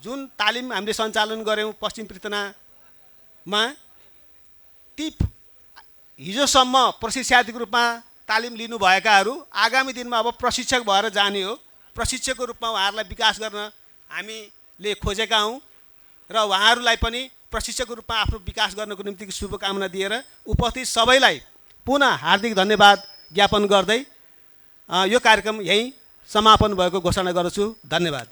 जुन तालिम हामीले सञ्चालन गऱ्यौँ पश्चिम पृथनामा, ती हिजोसम्म प्रशिक्षार्थीको रूपमा तालिम लिनुभएकाहरू आगामी दिनमा अब प्रशिक्षक भएर जाने हो। प्रशिक्षकको रूपमा उहाँहरूलाई विकास गर्न हामीले खोजेका हौँ र उहाँहरूलाई पनि प्रशिक्षकको रूपमा आफ्नो विकास गर्नको निम्ति शुभकामना दिएर उपस्थित सबैलाई पुनः हार्दिक धन्यवाद ज्ञापन गर्दै यो कार्यक्रम यहीँ समापन भएको घोषणा गर्छु। धन्यवाद।